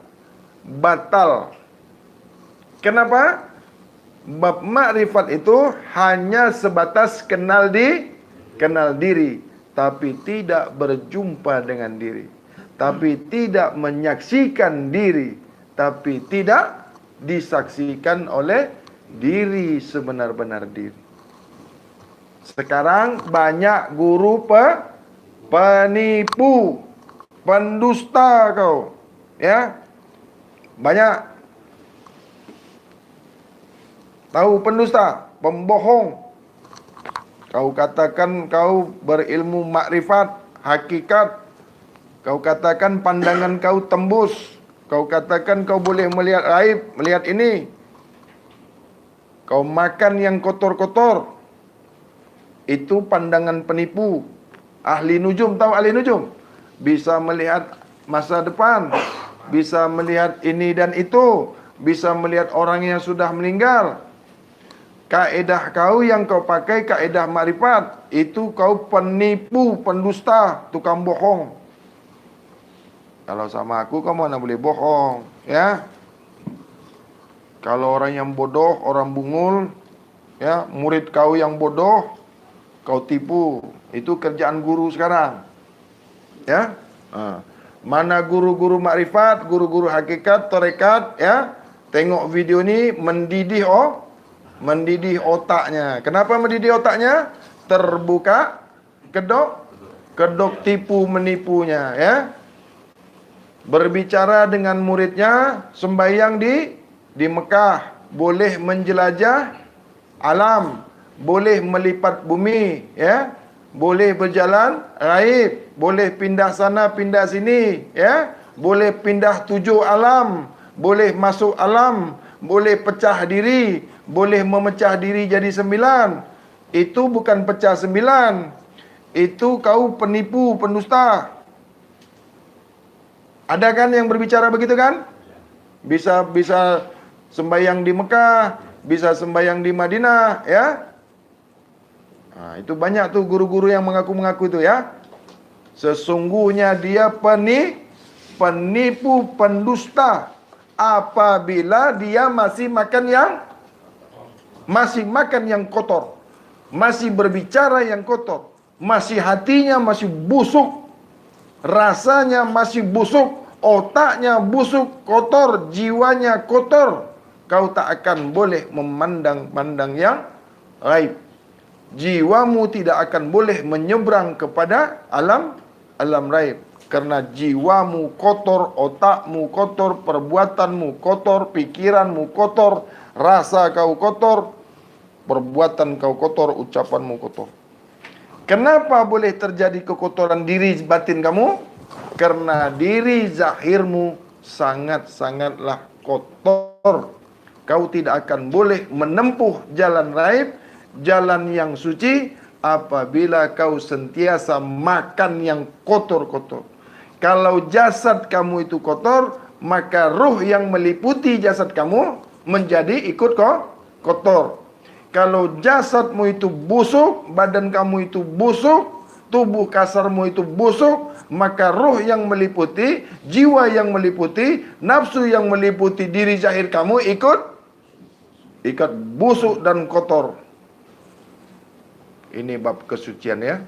Batal. Kenapa? Bab makrifat itu hanya sebatas kenal diri, tapi tidak berjumpa dengan diri, tapi tidak menyaksikan diri, tapi tidak disaksikan oleh diri sebenar-benar diri. Sekarang banyak guru penipu, pendusta kau, ya. Banyak. Tahu pendusta, pembohong. Kau katakan kau berilmu makrifat, hakikat. Kau katakan pandangan kau tembus. Kau katakan kau boleh melihat aib, melihat ini. Kau makan yang kotor-kotor. Itu pandangan penipu. Ahli nujum, tahu ahli nujum? Bisa melihat masa depan. Bisa melihat ini dan itu. Bisa melihat orang yang sudah meninggal. Kaedah kau yang kau pakai kaedah makrifat, itu kau penipu, pendusta, tukang bohong. Kalau sama aku kau mana boleh bohong, ya? Kalau orang yang bodoh, orang bungul, ya, murid kau yang bodoh, kau tipu. Itu kerjaan guru sekarang. Ya? Mana guru-guru makrifat, guru-guru hakikat, tarekat, ya? Tengok video ni mendidih otaknya. Kenapa mendidih otaknya? Terbuka kedok tipu menipunya, ya. Berbicara dengan muridnya, sembahyang di Mekah, boleh menjelajah alam, boleh melipat bumi, ya. Boleh berjalan gaib, boleh pindah sana pindah sini, ya. Boleh pindah 7 alam, boleh masuk alam, boleh pecah diri, boleh memecah diri jadi 9. Itu bukan pecah 9. Itu kau penipu, pendusta. Ada kan yang berbicara begitu kan? Bisa sembahyang di Mekah, bisa sembahyang di Madinah, ya. Itu banyak tuh guru-guru yang mengaku-mengaku itu, ya. Sesungguhnya dia penipu, pendusta. Apabila dia masih makan yang kotor, masih berbicara yang kotor, masih hatinya masih busuk, rasanya masih busuk, otaknya busuk, kotor, jiwanya kotor, kau tak akan boleh memandang yang gaib. Jiwamu tidak akan boleh menyeberang kepada alam gaib. Karena jiwamu kotor, otakmu kotor, perbuatanmu kotor, pikiranmu kotor, rasa kau kotor, perbuatan kau kotor, ucapanmu kotor. Kenapa boleh terjadi kekotoran diri batin kamu? Karena diri zahirmu sangat-sangatlah kotor. Kau tidak akan boleh menempuh jalan gaib, jalan yang suci, apabila kau sentiasa makan yang kotor-kotor. Kalau jasad kamu itu kotor, maka ruh yang meliputi jasad kamu menjadi ikut kotor. Kalau jasadmu itu busuk, badan kamu itu busuk, tubuh kasarmu itu busuk, maka ruh yang meliputi, jiwa yang meliputi, nafsu yang meliputi diri zahir kamu ikut busuk dan kotor. Ini bab kesucian ya.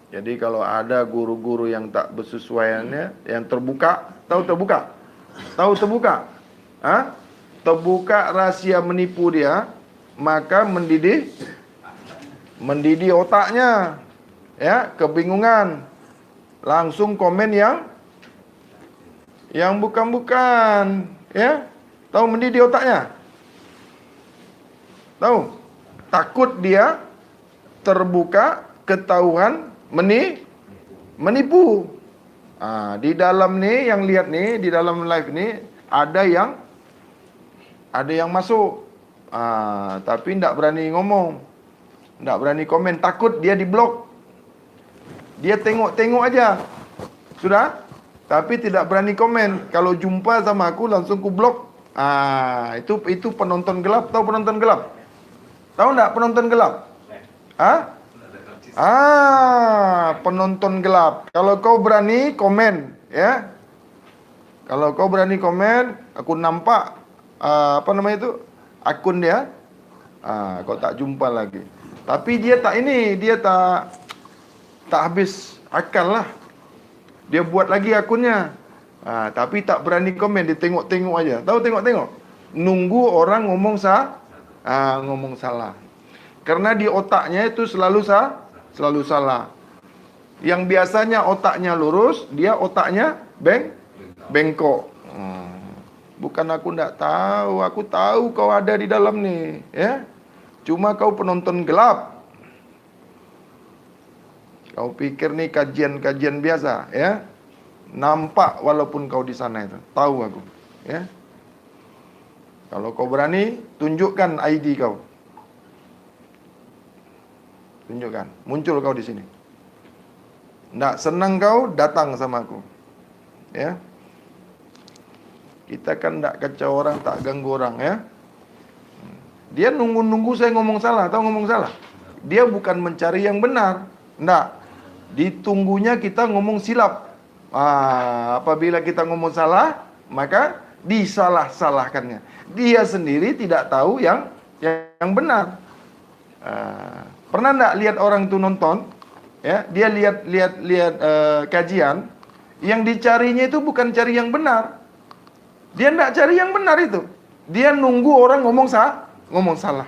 Jadi kalau ada guru-guru yang tak bersesuaiannya, yang terbuka, tahu terbuka? Terbuka rahasia menipu dia, maka mendidih otaknya, ya, kebingungan, langsung komen yang bukan-bukan, ya, tahu mendidih otaknya, tahu, takut dia terbuka ketahuan menipu. Di dalam nih yang lihat nih, di dalam live nih ada yang masuk, tapi tidak berani ngomong, tidak berani komen, takut dia diblok. Dia tengok-tengok aja, sudah, tapi tidak berani komen. Kalau jumpa sama aku langsung ku blok. Itu penonton gelap. Tahu penonton gelap? Tahu enggak penonton gelap? Penonton gelap. Kalau kau berani komen, ya. Kalau kau berani komen, aku nampak akun dia. Kau tak jumpa lagi. Tapi dia tak habis akal lah. Dia buat lagi akunnya. Tapi tak berani komen, dia tengok-tengok aja. Tahu tengok-tengok? Nunggu orang ngomong salah. Karena di otaknya itu selalu salah. Yang biasanya otaknya lurus, dia otaknya bengkok. Bukan aku ndak tahu, aku tahu kau ada di dalam nih, ya. Cuma kau penonton gelap. Kau pikir nih kajian biasa, ya. Nampak walaupun kau di sana itu. Tahu aku, ya. Kalau kau berani, tunjukkan ID kau. Tunjukkan, muncul kau di sini. Nggak senang kau, datang sama aku. Ya. Kita kan nggak kacau orang, tak ganggu orang, ya. Dia nunggu-nunggu saya ngomong salah, tahu ngomong salah. Dia bukan mencari yang benar. Nggak. Ditunggunya kita ngomong silap. Apabila kita ngomong salah, maka disalah-salahkannya. Dia sendiri tidak tahu yang benar. Pernah enggak lihat orang itu nonton, ya, dia lihat kajian, yang dicarinya itu bukan cari yang benar. Dia enggak cari yang benar itu. Dia nunggu orang ngomong salah.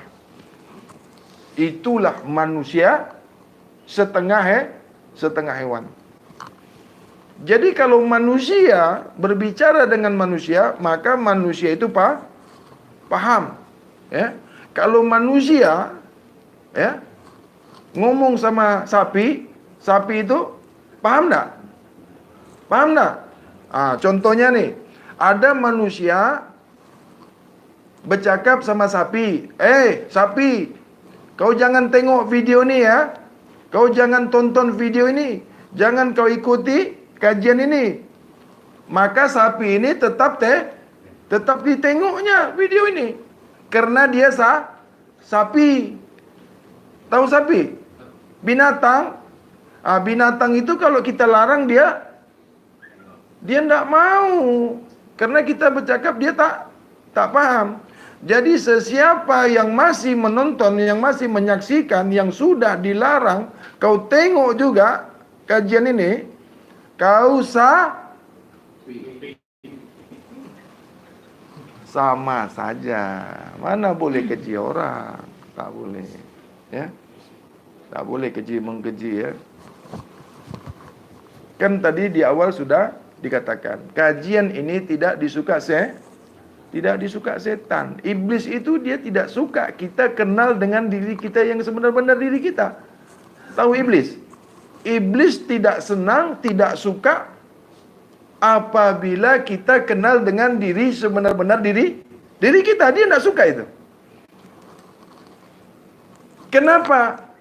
Itulah manusia setengah hewan. Jadi kalau manusia berbicara dengan manusia, maka manusia itu paham, ya. Kalau manusia, ya, ngomong sama sapi itu paham enggak? Paham enggak? Contohnya nih, ada manusia bercakap sama sapi, sapi, kau jangan tengok video ini ya. Kau jangan tonton video ini. Jangan kau ikuti kajian ini. Maka sapi ini tetap ditengoknya video ini. Karena dia sapi. Tahu sapi? Binatang. Binatang itu kalau kita larang dia tidak mau. Karena kita bercakap dia tak paham. Jadi sesiapa yang masih menonton, yang masih menyaksikan, yang sudah dilarang, kau tengok juga kajian ini, kau sama saja. Mana boleh keji orang? Tak boleh, ya. Tak boleh keji mengkeji, ya. Kan tadi di awal sudah dikatakan, kajian ini tidak disuka setan. Iblis itu dia tidak suka kita kenal dengan diri kita yang sebenar-benar diri kita. Tahu iblis? Iblis tidak senang, tidak suka apabila kita kenal dengan diri sebenar-benar diri kita. Dia tidak suka itu. Kenapa?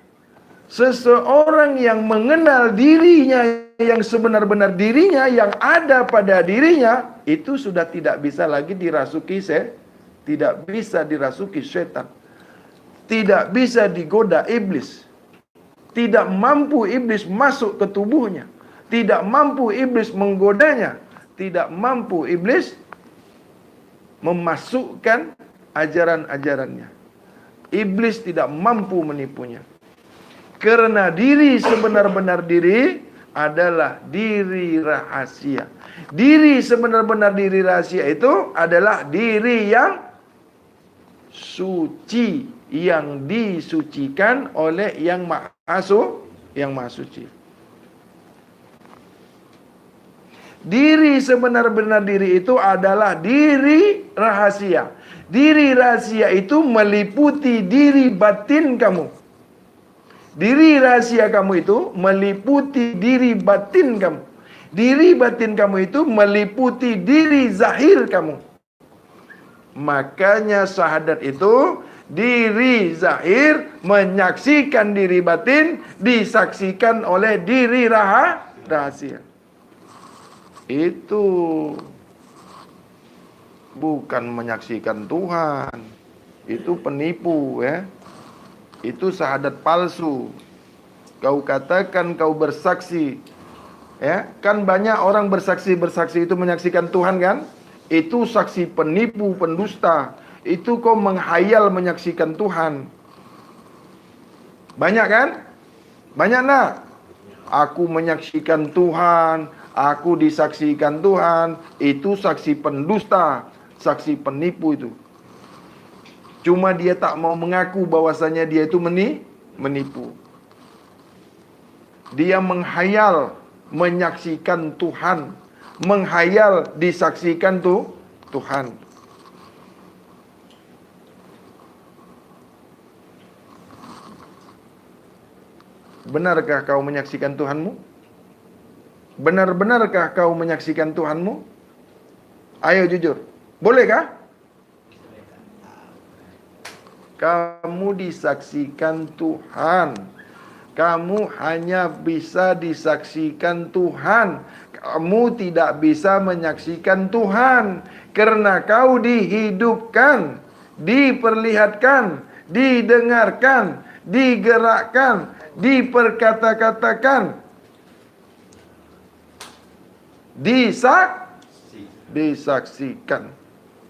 Seseorang yang mengenal dirinya, yang sebenar-benar dirinya, yang ada pada dirinya, itu sudah tidak bisa lagi dirasuki tidak bisa dirasuki setan. Tidak bisa digoda iblis. Tidak mampu iblis masuk ke tubuhnya. Tidak mampu iblis menggodanya. Tidak mampu iblis memasukkan ajaran-ajarannya. Iblis tidak mampu menipunya. Karena diri sebenar-benar diri adalah diri rahasia. Diri sebenar-benar diri rahasia itu adalah diri yang suci, yang disucikan oleh yang maha suci. Diri sebenar-benar diri itu adalah diri rahasia. Diri rahasia itu meliputi diri batin kamu. Diri rahasia kamu itu meliputi diri batin kamu. Diri batin kamu itu meliputi diri zahir kamu. Makanya syahadat itu diri zahir menyaksikan diri batin, disaksikan oleh diri rahasia. Itu bukan menyaksikan Tuhan. Itu penipu ya. Itu syahadat palsu. Kau katakan kau bersaksi, ya kan banyak orang bersaksi itu menyaksikan Tuhan kan? Itu saksi penipu, pendusta. Itu kau menghayal menyaksikan Tuhan. Banyak kan? Banyak nak? Aku menyaksikan Tuhan, aku disaksikan Tuhan. Itu saksi pendusta, saksi penipu itu. Cuma dia tak mau mengaku bahwasanya dia itu menipu. Dia menghayal menyaksikan Tuhan, menghayal disaksikan Tuhan. Benarkah kau menyaksikan Tuhanmu? Benar-benarkah kau menyaksikan Tuhanmu? Ayo jujur. Bolehkah? Kamu disaksikan Tuhan. Kamu hanya bisa disaksikan Tuhan. Kamu tidak bisa menyaksikan Tuhan. Karena kau dihidupkan, diperlihatkan, didengarkan, digerakkan, diperkata-katakan, disaksikan.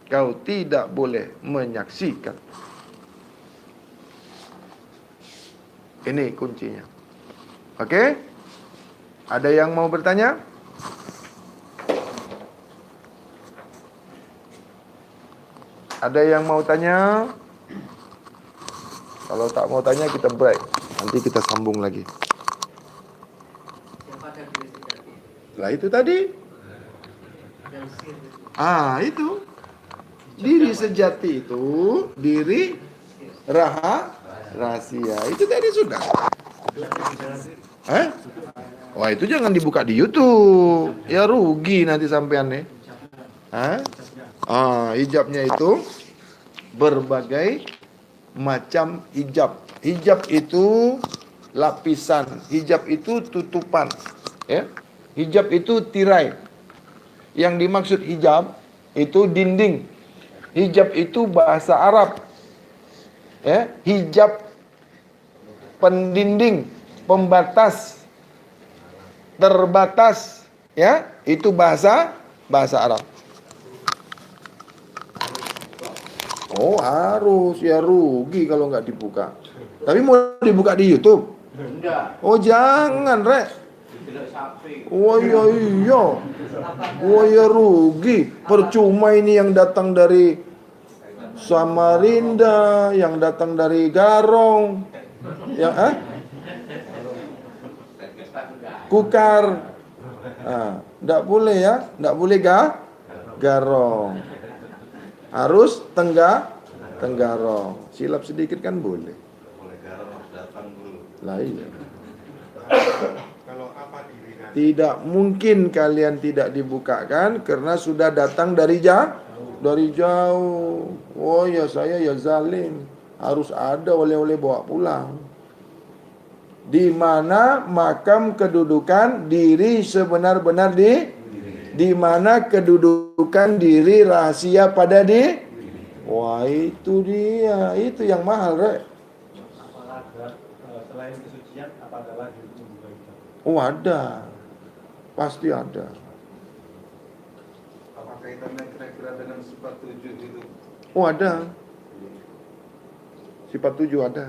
Kau tidak boleh menyaksikan. Ini kuncinya. Oke? Ada yang mau bertanya? Ada yang mau tanya? Kalau tak mau tanya kita break. Nanti kita sambung lagi. Lah itu tadi. Itu. Diri sejati itu diri rahasia. Itu tadi sudah. Wah, itu jangan dibuka di YouTube. Ya rugi nanti sampean nih. Hijabnya itu berbagai macam hijab. Hijab itu lapisan, hijab itu tutupan, ya. Hijab itu tirai. Yang dimaksud hijab itu dinding. Hijab itu bahasa Arab. Ya, hijab pendinding, pembatas, terbatas, ya, itu bahasa Arab. Oh, harus, ya rugi kalau nggak dibuka. Tapi mau dibuka di YouTube? Oh, jangan, Rek. Oh iya. Oh ya rugi. Percuma ini yang datang dari Samarinda, yang datang dari Garong, yang Kukar. Nggak boleh ya, nggak boleh Garong. Harus Tenggarong. Silap sedikit kan boleh. Lah iya. Tidak mungkin kalian tidak dibukakan karena sudah datang dari jauh. Oh ya saya ya zalim. Harus ada oleh-oleh bawa pulang. Di mana makam kedudukan diri sebenar-benar di mana kedudukan diri rahasia pada di. Wah, itu dia. Itu yang mahal, Rek. Apakah ada selain kesucian, apa ada lagi juga itu? Oh, ada. Pasti ada. Apa kaitannya kira-kira dengan sifat 7 itu? Oh, ada. Sifat 7 ada.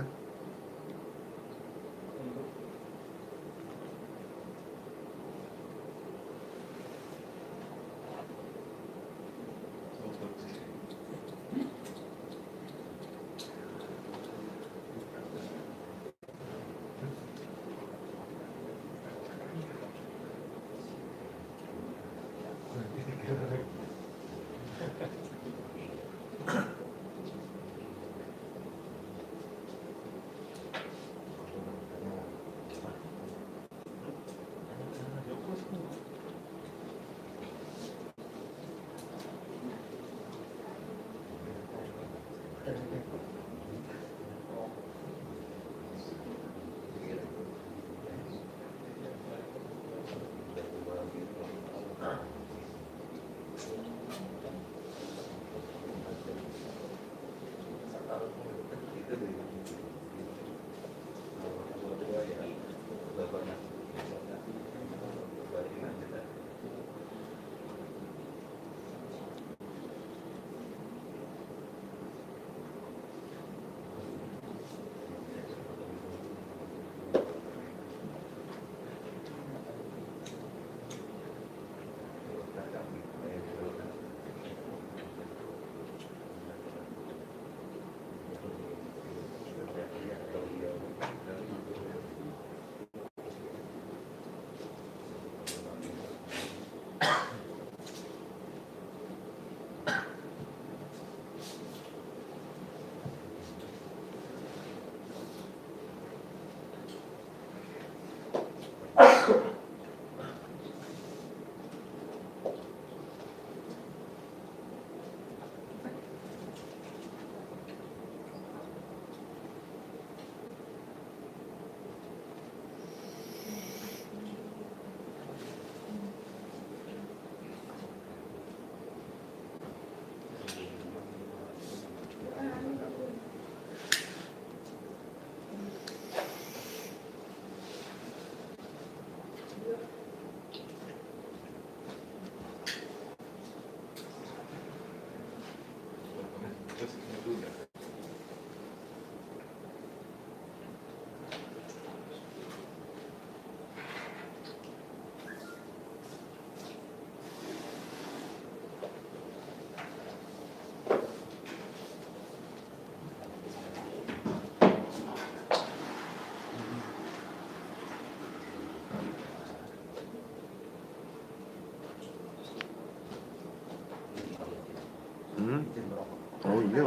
Oh iya.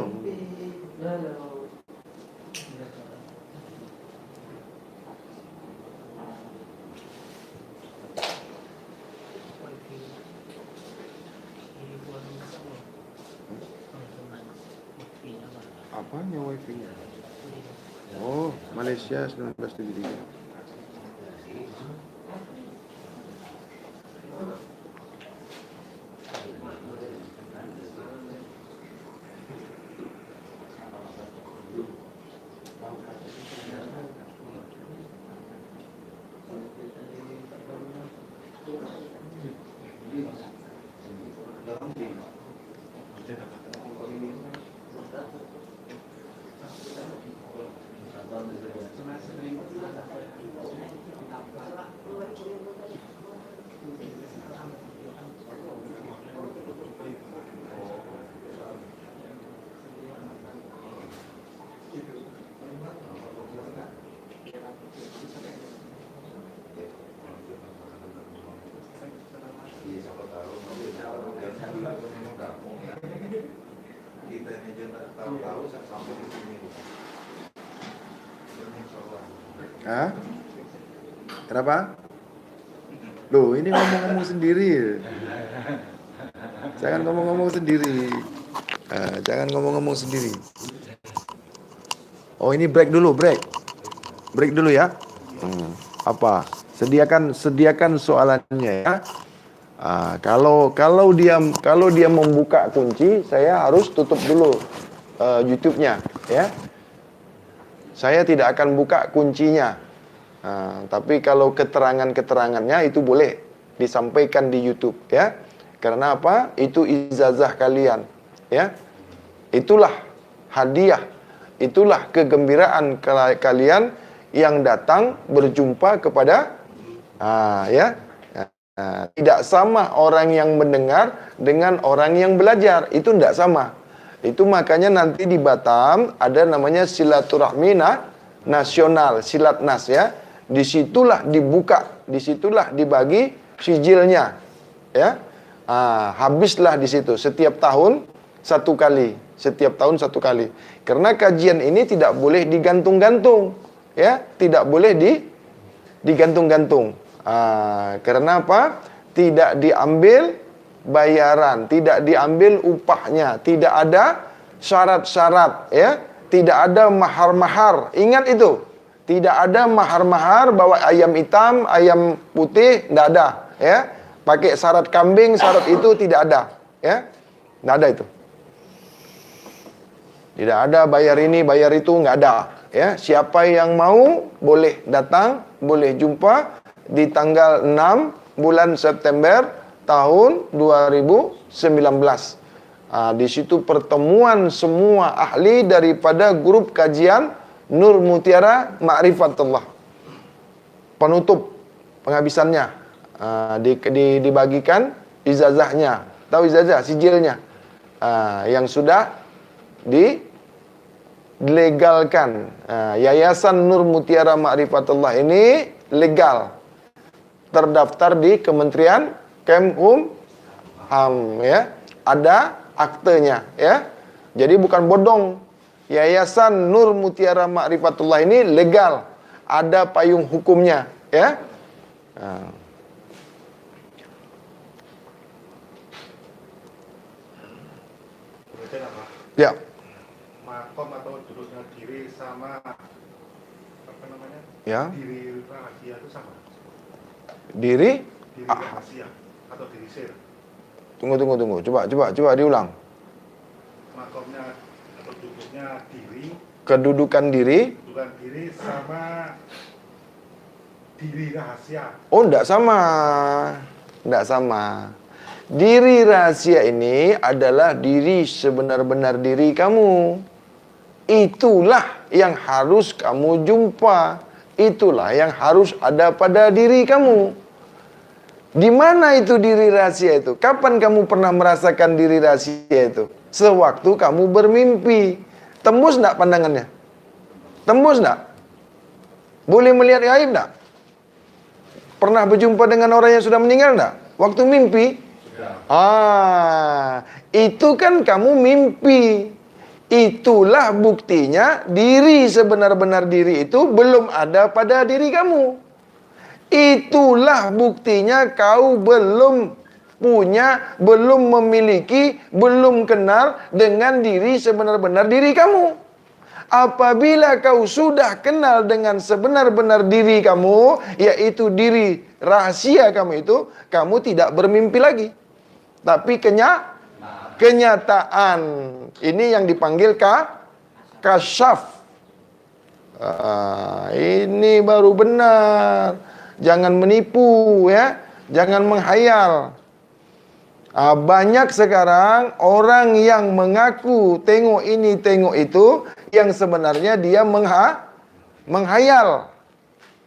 Apanya wifi-nya? Oh, Malaysia 1973. Kita ini aja tahu-tahu sampai di sini. Hah? Kenapa? Loh, ini ngomong-ngomong sendiri. Jangan ngomong-ngomong sendiri. Jangan ngomong-ngomong sendiri. Oh, ini break dulu, break. Break dulu ya. Apa? Sediakan soalannya ya. Kalau dia membuka kunci, saya harus tutup dulu YouTube-nya ya. Saya tidak akan buka kuncinya. Tapi kalau keterangannya itu boleh disampaikan di YouTube ya. Karena apa? Itu ijazah kalian ya. Itulah hadiah, itulah kegembiraan kalian yang datang berjumpa kepada ya. Tidak sama orang yang mendengar dengan orang yang belajar. Itu tidak sama. Itu makanya nanti di Batam ada namanya silaturahmi nasional, silatnas ya. Disitulah dibuka, disitulah dibagi sijilnya ya. Habislah di situ setiap tahun satu kali, setiap tahun satu kali. Karena kajian ini tidak boleh digantung-gantung ya, tidak boleh digantung-gantung. Karena apa? Tidak diambil bayaran, tidak diambil upahnya, tidak ada syarat-syarat ya, tidak ada mahar-mahar. Ingat itu. Tidak ada mahar-mahar bawa ayam hitam, ayam putih, tidak ada ya. Pakai syarat kambing, syarat itu tidak ada ya. Tidak ada itu. Tidak ada bayar ini, bayar itu, nggak ada ya. Siapa yang mau boleh datang, boleh jumpa di tanggal 6 bulan September tahun 2019. Di situ pertemuan semua ahli daripada grup kajian Nur Mutiara Ma'rifatullah. Penutup penghabisannya dibagikan ijazahnya. Tahu ijazah, sijilnya yang sudah dilegalkan. Yayasan Nur Mutiara Ma'rifatullah ini legal, terdaftar di Kementerian Kemham ya, ada aktenya ya. Jadi bukan bodong. Yayasan Nur Mutiara Ma'rifatullah ini legal, ada payung hukumnya ya. Kemudian apa? Ya. Makom atau duduknya diri sama apa namanya? Ya. Diri rahasia itu sama. Diri Rahasia atau diri sir. Tunggu. Coba diulang. Makomnya atau duduknya diri. Kedudukan diri. Kedudukan diri sama diri rahasia. Oh, enggak sama. Enggak sama. Diri rahasia ini adalah diri sebenar-benar diri kamu. Itulah yang harus kamu jumpa. Itulah yang harus ada pada diri kamu. Di mana itu diri rahasia itu? Kapan kamu pernah merasakan diri rahasia itu? Sewaktu kamu bermimpi. Tembus enggak pandangannya? Tembus enggak? Boleh melihat gaib enggak? Pernah berjumpa dengan orang yang sudah meninggal enggak? Waktu mimpi? Itu kan kamu mimpi. Itulah buktinya diri sebenar-benar diri itu belum ada pada diri kamu. Itulah buktinya kau belum punya, belum memiliki, belum kenal dengan diri sebenar-benar diri kamu. Apabila kau sudah kenal dengan sebenar-benar diri kamu, yaitu diri rahasia kamu itu, kamu tidak bermimpi lagi. Tapi kenyataan. Ini yang dipanggil kasyaf. Ini baru benar. Jangan menipu ya. Jangan menghayal. Banyak sekarang orang yang mengaku tengok ini, tengok itu, yang sebenarnya dia menghayal.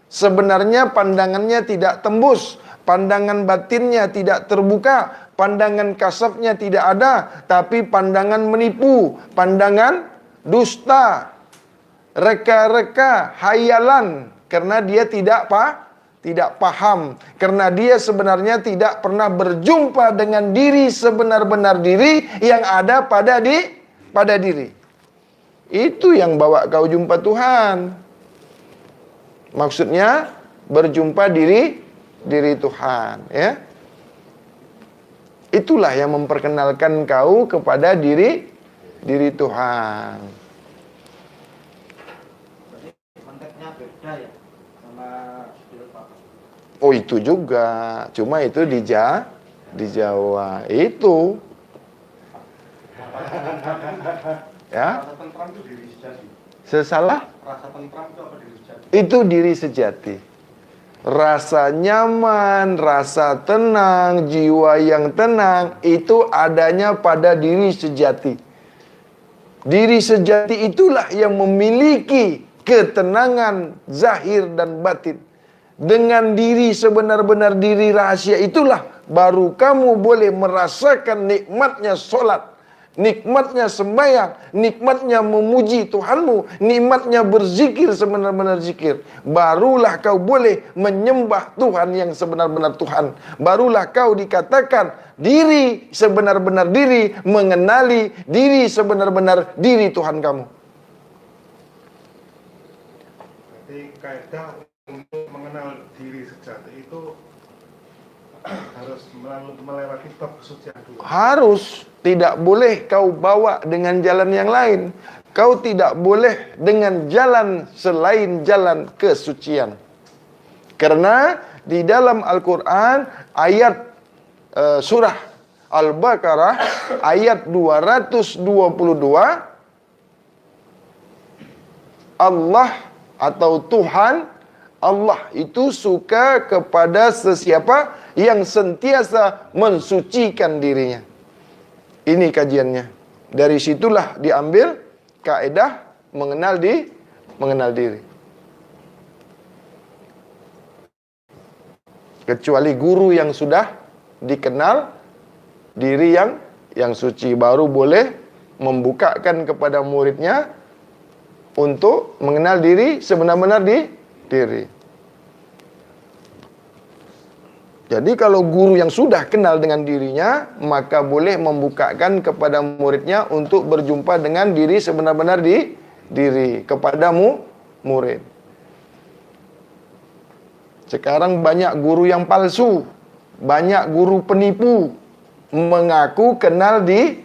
Sebenarnya pandangannya tidak tembus, pandangan batinnya tidak terbuka, pandangan kasafnya tidak ada, tapi pandangan menipu, pandangan dusta, reka-reka, hayalan, karena dia tidak paham, karena dia sebenarnya tidak pernah berjumpa dengan diri sebenar-benar diri yang ada pada diri. Itu yang bawa kau jumpa Tuhan. Maksudnya berjumpa diri Tuhan, ya. Itulah yang memperkenalkan kau kepada diri Tuhan. Konteksnya beda ya sama Oh itu juga, cuma itu di Jawa. Itu. Ya. Rasa tentram itu diri sejati. Sesalah? Rasa tentram itu apa diri sejati? Itu diri sejati. Rasa nyaman, rasa tenang, jiwa yang tenang, itu adanya pada diri sejati. Diri sejati itulah yang memiliki ketenangan zahir dan batin. Dengan diri sebenar-benar diri rahasia itulah baru kamu boleh merasakan nikmatnya solat, nikmatnya sembahyang, nikmatnya memuji Tuhanmu, nikmatnya berzikir sebenar-benar zikir. Barulah kau boleh menyembah Tuhan yang sebenar-benar Tuhan. Barulah kau dikatakan diri sebenar-benar diri, mengenali diri sebenar-benar diri Tuhan kamu. Berarti kaidah untuk mengenal diri sejati itu harus melewati bab kesucian dulu. Harus, tidak boleh kau bawa dengan jalan yang lain. Kau tidak boleh dengan jalan selain jalan kesucian. Karena di dalam Al-Quran ayat surah Al-Baqarah ayat 222 Allah atau Tuhan Allah itu suka kepada sesiapa yang sentiasa mensucikan dirinya. Ini kajiannya. Dari situlah diambil kaidah mengenal diri. Kecuali guru yang sudah dikenal diri yang suci, baru boleh membukakan kepada muridnya untuk mengenal diri sebenar-benar diri. Jadi kalau guru yang sudah kenal dengan dirinya, maka boleh membukakan kepada muridnya untuk berjumpa dengan diri sebenar-benar diri kepadamu murid. Sekarang banyak guru yang palsu, banyak guru penipu, mengaku kenal diri,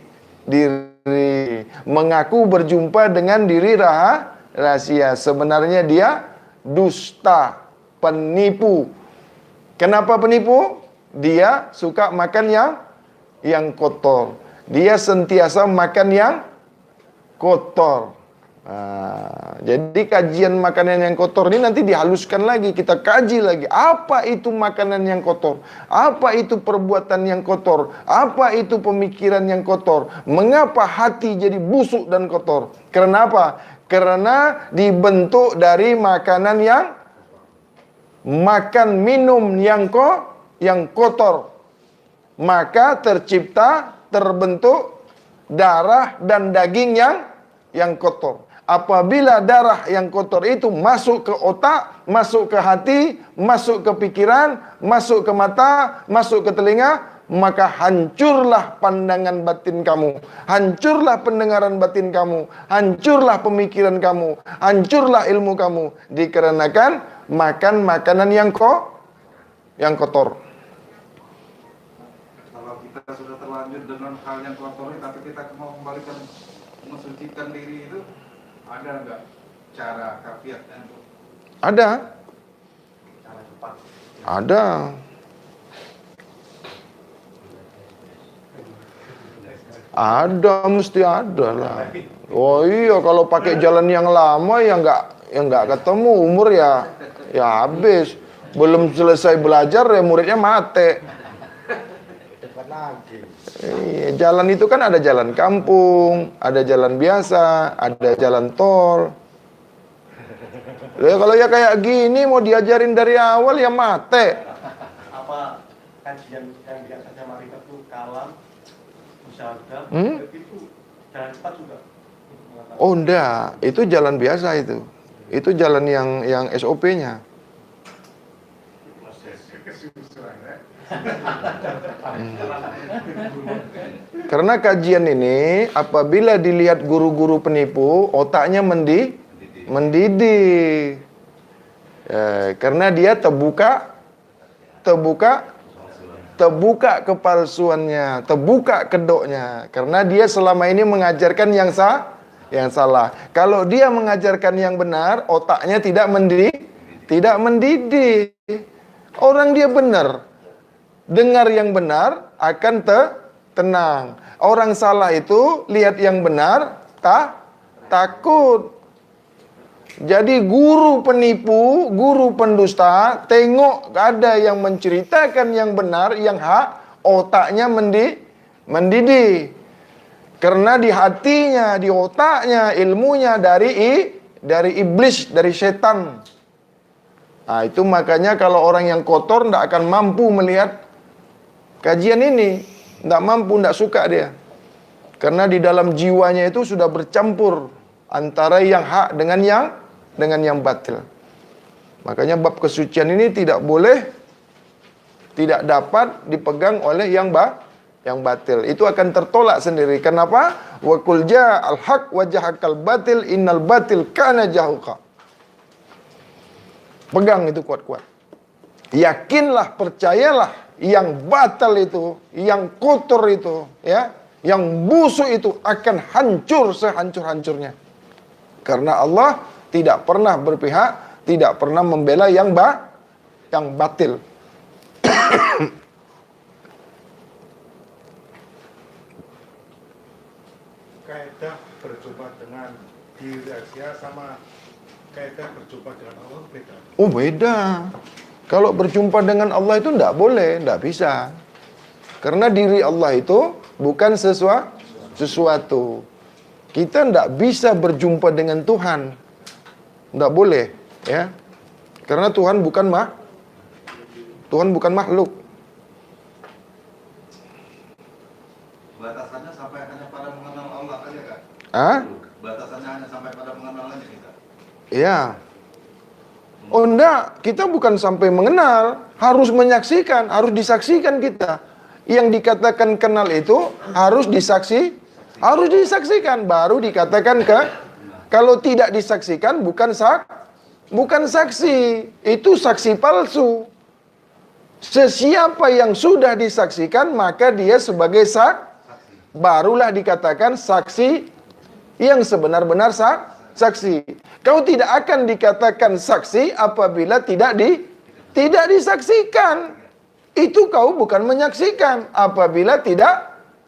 mengaku berjumpa dengan diri rahasia. Sebenarnya dia dusta, penipu. Kenapa penipu? Dia suka makan yang kotor. Dia sentiasa makan yang kotor. Jadi kajian makanan yang kotor ini nanti dihaluskan lagi. Kita kaji lagi. Apa itu makanan yang kotor? Apa itu perbuatan yang kotor? Apa itu pemikiran yang kotor? Mengapa hati jadi busuk dan kotor? Karena apa? Karena dibentuk dari makanan yang makan minum yang kotor, maka terbentuk darah dan daging yang kotor. Apabila darah yang kotor itu masuk ke otak, masuk ke hati, masuk ke pikiran, masuk ke mata, masuk ke telinga, maka hancurlah pandangan batin kamu, hancurlah pendengaran batin kamu, hancurlah pemikiran kamu, hancurlah ilmu kamu, dikarenakan makan makanan yang kotor. Kalau kita sudah terlanjur dengan hal yang kotor, tapi kita mau kembalikan mensucikan diri itu, ada nggak cara kafiatnya? Ada. Cara cepat? Ada. Ada, mesti ada lah. Oh iya, kalau pakai jalan yang lama ya nggak ketemu, umur ya habis. Belum selesai belajar ya muridnya mati. Iya, jalan itu kan ada jalan kampung, ada jalan biasa, ada jalan tol. Ya, kalau ya kayak gini mau diajarin dari awal ya mati. Apa kajian yang biasanya marifat itu kalam, musyahadah, itu jalan cepat juga? Oh enggak, itu jalan biasa itu. Itu jalan yang SOP-nya. Karena kajian ini apabila dilihat guru-guru penipu, otaknya mendidih. Karena dia terbuka kepalsuannya, terbuka kedoknya. Karena dia selama ini mengajarkan yang salah. Kalau dia mengajarkan yang benar, otaknya tidak mendidih. Orang dia benar, dengar yang benar akan tenang. Orang salah itu lihat yang benar takut. Jadi guru penipu, guru pendusta, tengok ada yang menceritakan yang benar, yang hak, otaknya mendidih. Karena di hatinya, di otaknya, ilmunya dari iblis, dari setan. Nah, itu makanya kalau orang yang kotor tidak akan mampu melihat kajian ini. Tidak mampu, tidak suka dia. Karena di dalam jiwanya itu sudah bercampur antara yang hak dengan yang batil. Makanya bab kesucian ini tidak boleh, tidak dapat dipegang oleh yang batil. Itu akan tertolak sendiri. Kenapa? Wa qul ja'al haq wa jahaqal batil innal batil kana jahuqa. Pegang itu kuat-kuat. Yakinlah, percayalah, yang batal itu, yang kotor itu, ya, yang busuk itu akan hancur sehancur-hancurnya. Karena Allah tidak pernah berpihak, tidak pernah membela yang batil. Kaidah berjumpa dengan diri rahasia sama kaidah berjumpa dengan Allah beda. Oh, beda. Kalau berjumpa dengan Allah itu tidak boleh, tidak bisa. Karena diri Allah itu bukan sesuatu. Kita tidak bisa berjumpa dengan Tuhan. Tidak boleh, ya. Karena Tuhan bukan makhluk. Batasannya sampai hanya pada mengenal Allah aja kan? Batasannya hanya sampai pada mengenal aja kita. Iya. Oh enggak, kita bukan sampai mengenal, harus menyaksikan, harus disaksikan kita. Yang dikatakan kenal itu harus disaksikan, baru dikatakan kalau tidak disaksikan bukan saksi, itu saksi palsu. Sesiapa yang sudah disaksikan maka dia sebagai barulah dikatakan saksi yang sebenar-benar saksi. Kau tidak akan dikatakan saksi apabila tidak disaksikan. Itu kau bukan menyaksikan apabila tidak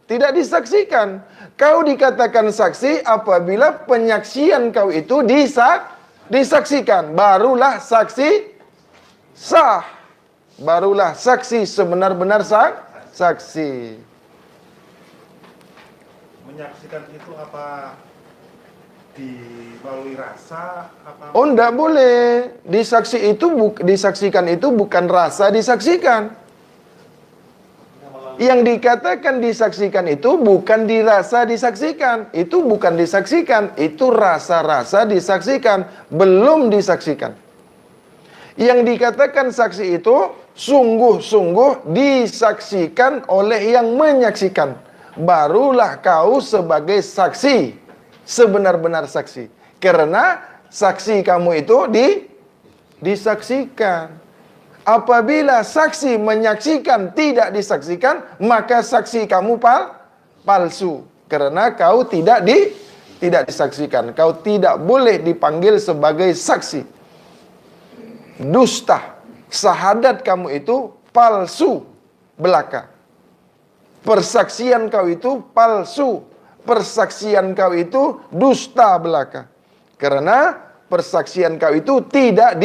disaksikan. Kau dikatakan saksi apabila penyaksian kau itu disaksikan. Barulah saksi sah. Barulah saksi sebenar-benar saksi. Menyaksikan itu apa melalui rasa apa? Oh, enggak boleh. Disaksikan itu bukan rasa disaksikan. Yang dikatakan disaksikan itu bukan dirasa disaksikan. Itu bukan disaksikan, itu rasa-rasa disaksikan, belum disaksikan. Yang dikatakan saksi itu sungguh-sungguh disaksikan oleh yang menyaksikan. Barulah kau sebagai saksi, sebenar-benar saksi. Karena saksi kamu itu disaksikan. Apabila saksi menyaksikan tidak disaksikan, maka saksi kamu palsu. Karena kau tidak disaksikan. Kau tidak boleh dipanggil sebagai saksi. Dusta. Syahadat kamu itu palsu belaka. Persaksian kau itu palsu. Persaksian kau itu dusta belaka. Karena persaksian kau itu tidak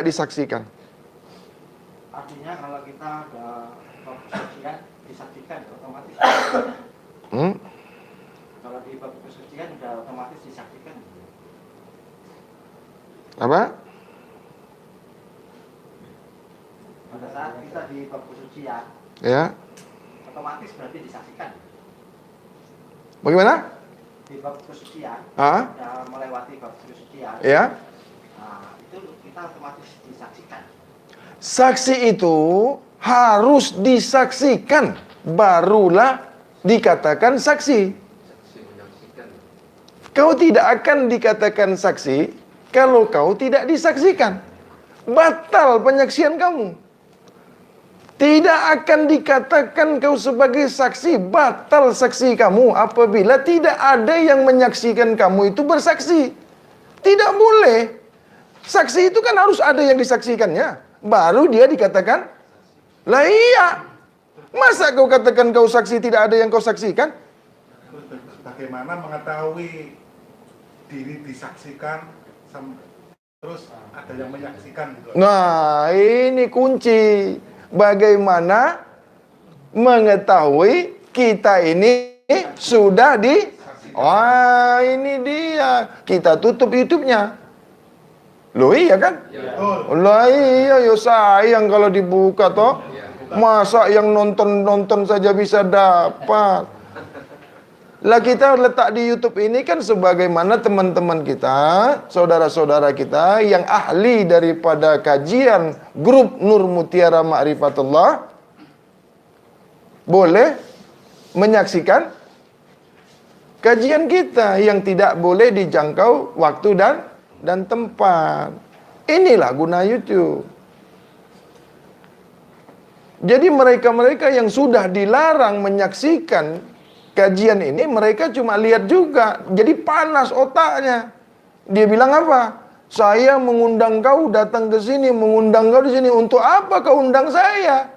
disaksikan. Artinya kalau kita kesucian disaksikan otomatis. Kalau di bab kesucian sudah otomatis disaksikan. Apa? Pada saat kita di bab kesucian, Ya. otomatis berarti disaksikan. Bagaimana? Di bab kesucian, Ah? sudah melewati bab kesucian. Ya. Nah, itu kita otomatis disaksikan. Saksi itu harus disaksikan, barulah dikatakan saksi. Kau tidak akan dikatakan saksi kalau kau tidak disaksikan. Batal penyaksian kamu. Tidak akan dikatakan kau sebagai saksi, batal saksi kamu apabila tidak ada yang menyaksikan kamu itu bersaksi. Tidak boleh. Saksi itu kan harus ada yang disaksikannya. baru dia dikatakan. Lah iya. Masa kau katakan kau saksi tidak ada yang kau saksikan? Terus bagaimana mengetahui diri disaksikan terus ada yang menyaksikan gitu? Nah, ini kunci. Bagaimana mengetahui kita ini sudah di... Wah, ini dia. Kita tutup YouTube-nya. Loh iya kan? Lah iya, yo sayang kalau dibuka toh. Masa yang nonton saja bisa dapat. Lah kita letak di YouTube ini kan sebagaimana teman-teman kita, saudara-saudara kita yang ahli daripada kajian grup Nur Mutiara Ma'rifatullah boleh menyaksikan kajian kita yang tidak boleh dijangkau waktu dan tempat. Inilah guna YouTube. Jadi mereka-mereka yang sudah dilarang menyaksikan kajian ini, mereka cuma lihat juga. Jadi panas otaknya. Dia bilang apa? Saya mengundang kau datang ke sini, mengundang kau di sini. Untuk apa kau undang saya?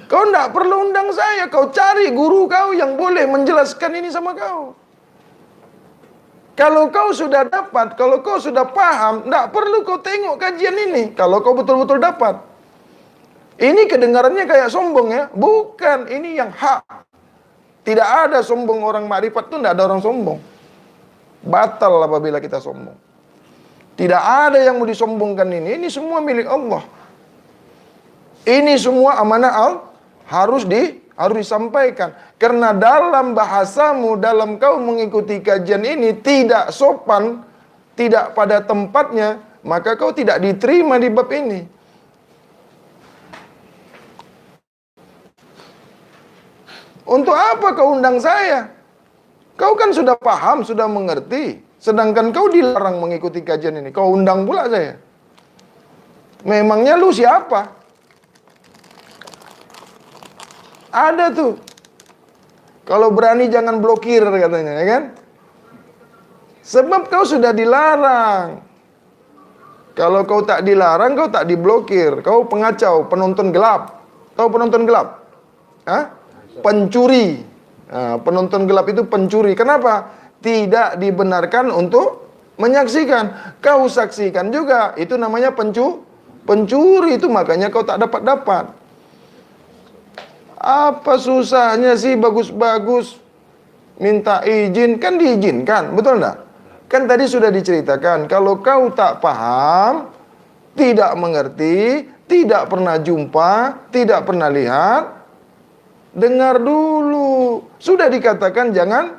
Kau tidak perlu undang saya. Kau cari guru kau yang boleh menjelaskan ini sama kau. Kalau kau sudah dapat, kalau kau sudah paham, tidak perlu kau tengok kajian ini. Kalau kau betul-betul dapat. Ini kedengarannya kayak sombong ya. Bukan, ini yang hak. Tidak ada sombong orang makrifat itu, tidak ada orang sombong. Batal apabila kita sombong. Tidak ada yang mau disombongkan ini. Ini semua milik Allah. Ini semua amanah Allah. Harus disampaikan. Karena dalam bahasamu, dalam kau mengikuti kajian ini tidak sopan, tidak pada tempatnya, maka kau tidak diterima di bab ini. Untuk apa kau undang saya? Kau kan sudah paham, sudah mengerti. Sedangkan kau dilarang mengikuti kajian ini. Kau undang pula saya. Memangnya lu siapa? Ada tuh. Kalau berani jangan blokir katanya, ya kan? Sebab kau sudah dilarang. Kalau kau tak dilarang, kau tak diblokir. Kau pengacau, penonton gelap. Tahu penonton gelap? Hah? Pencuri. Nah, penonton gelap itu pencuri. Kenapa? Tidak dibenarkan untuk menyaksikan. Kau saksikan juga. Itu namanya pencuri. Itu makanya kau tak dapat-dapat. Apa susahnya sih bagus-bagus minta izin? Kan diizinkan, betul enggak? Kan tadi sudah diceritakan. Kalau kau tak paham, tidak mengerti, tidak pernah jumpa, tidak pernah lihat, dengar dulu. Sudah dikatakan jangan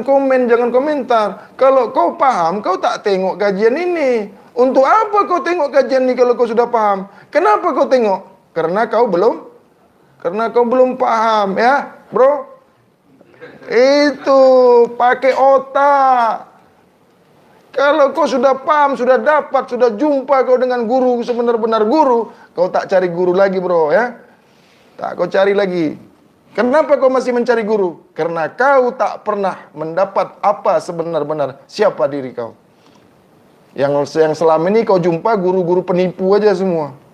komen, jangan komentar. Kalau kau paham, kau tak tengok kajian ini. Untuk apa kau tengok kajian ini kalau kau sudah paham? Kenapa kau tengok? Karena kau belum paham, ya, bro. Itu pakai otak. Kalau kau sudah paham, sudah dapat, sudah jumpa kau dengan guru sebenar-benar guru, kau tak cari guru lagi, bro, ya. Tak kau cari lagi. Kenapa kau masih mencari guru? Karena kau tak pernah mendapat apa sebenar-benar siapa diri kau. Yang selama ini kau jumpa guru-guru penipu aja semua.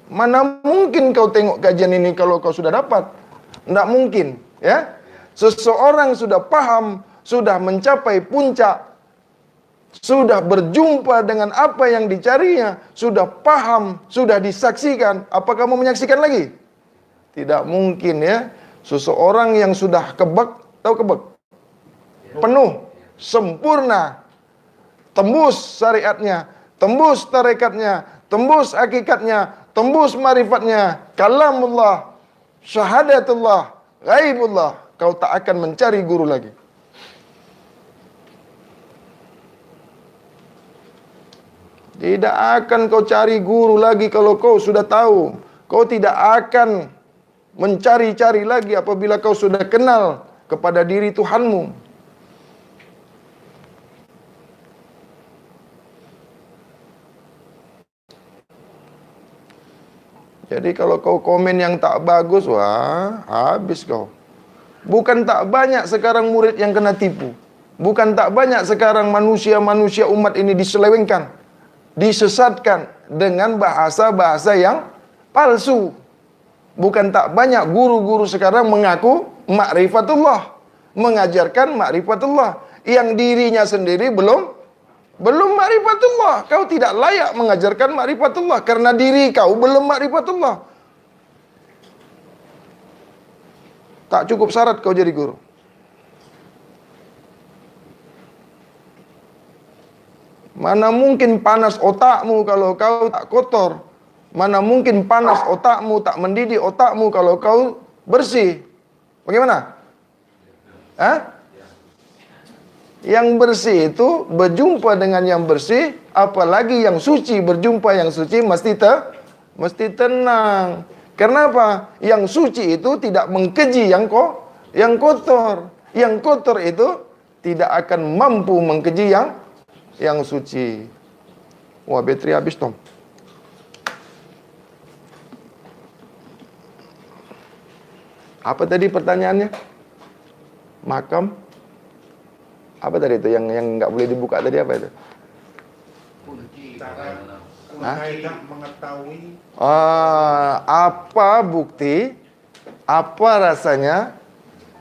Mana mungkin kau tengok kajian ini kalau kau sudah dapat? Tidak mungkin, ya. Seseorang sudah paham, sudah mencapai puncak, sudah berjumpa dengan apa yang dicarinya, sudah paham, sudah disaksikan. Apakah mau menyaksikan lagi? Tidak mungkin, ya. Seseorang yang sudah kebak, tahu kebak? Penuh, sempurna, tembus syariatnya, tembus tarekatnya, tembus hakikatnya, tembus marifatnya, kalamullah, syahadatullah, ghaibullah. Kau tak akan mencari guru lagi. Tidak akan kau cari guru lagi kalau kau sudah tahu. Kau tidak akan mencari-cari lagi apabila kau sudah kenal kepada diri Tuhanmu. Jadi kalau kau komen yang tak bagus, wah, habis kau. Bukan tak banyak sekarang murid yang kena tipu. Bukan tak banyak sekarang manusia-manusia umat ini diselewengkan, disesatkan, dengan bahasa-bahasa yang palsu. Bukan tak banyak guru-guru sekarang mengaku ma'rifatullah, mengajarkan ma'rifatullah, yang dirinya sendiri belum ma'rifatullah. Kau tidak layak mengajarkan ma'rifatullah karena diri kau belum ma'rifatullah. Tak cukup syarat kau jadi guru. Mana mungkin panas otakmu kalau kau tak kotor. Mana mungkin panas otakmu, tak mendidih otakmu kalau kau bersih. Bagaimana? Hah? Yang bersih itu berjumpa dengan yang bersih, apalagi yang suci berjumpa yang suci mesti tenang. Kenapa? Yang suci itu tidak mengkeji yang kotor. Yang kotor itu tidak akan mampu mengkeji yang suci. Wah, bateri habis, Tom. Apa tadi pertanyaannya? Makam? Apa tadi itu yang nggak boleh dibuka tadi, apa itu? Cara kaidah mengetahui apa bukti, apa rasanya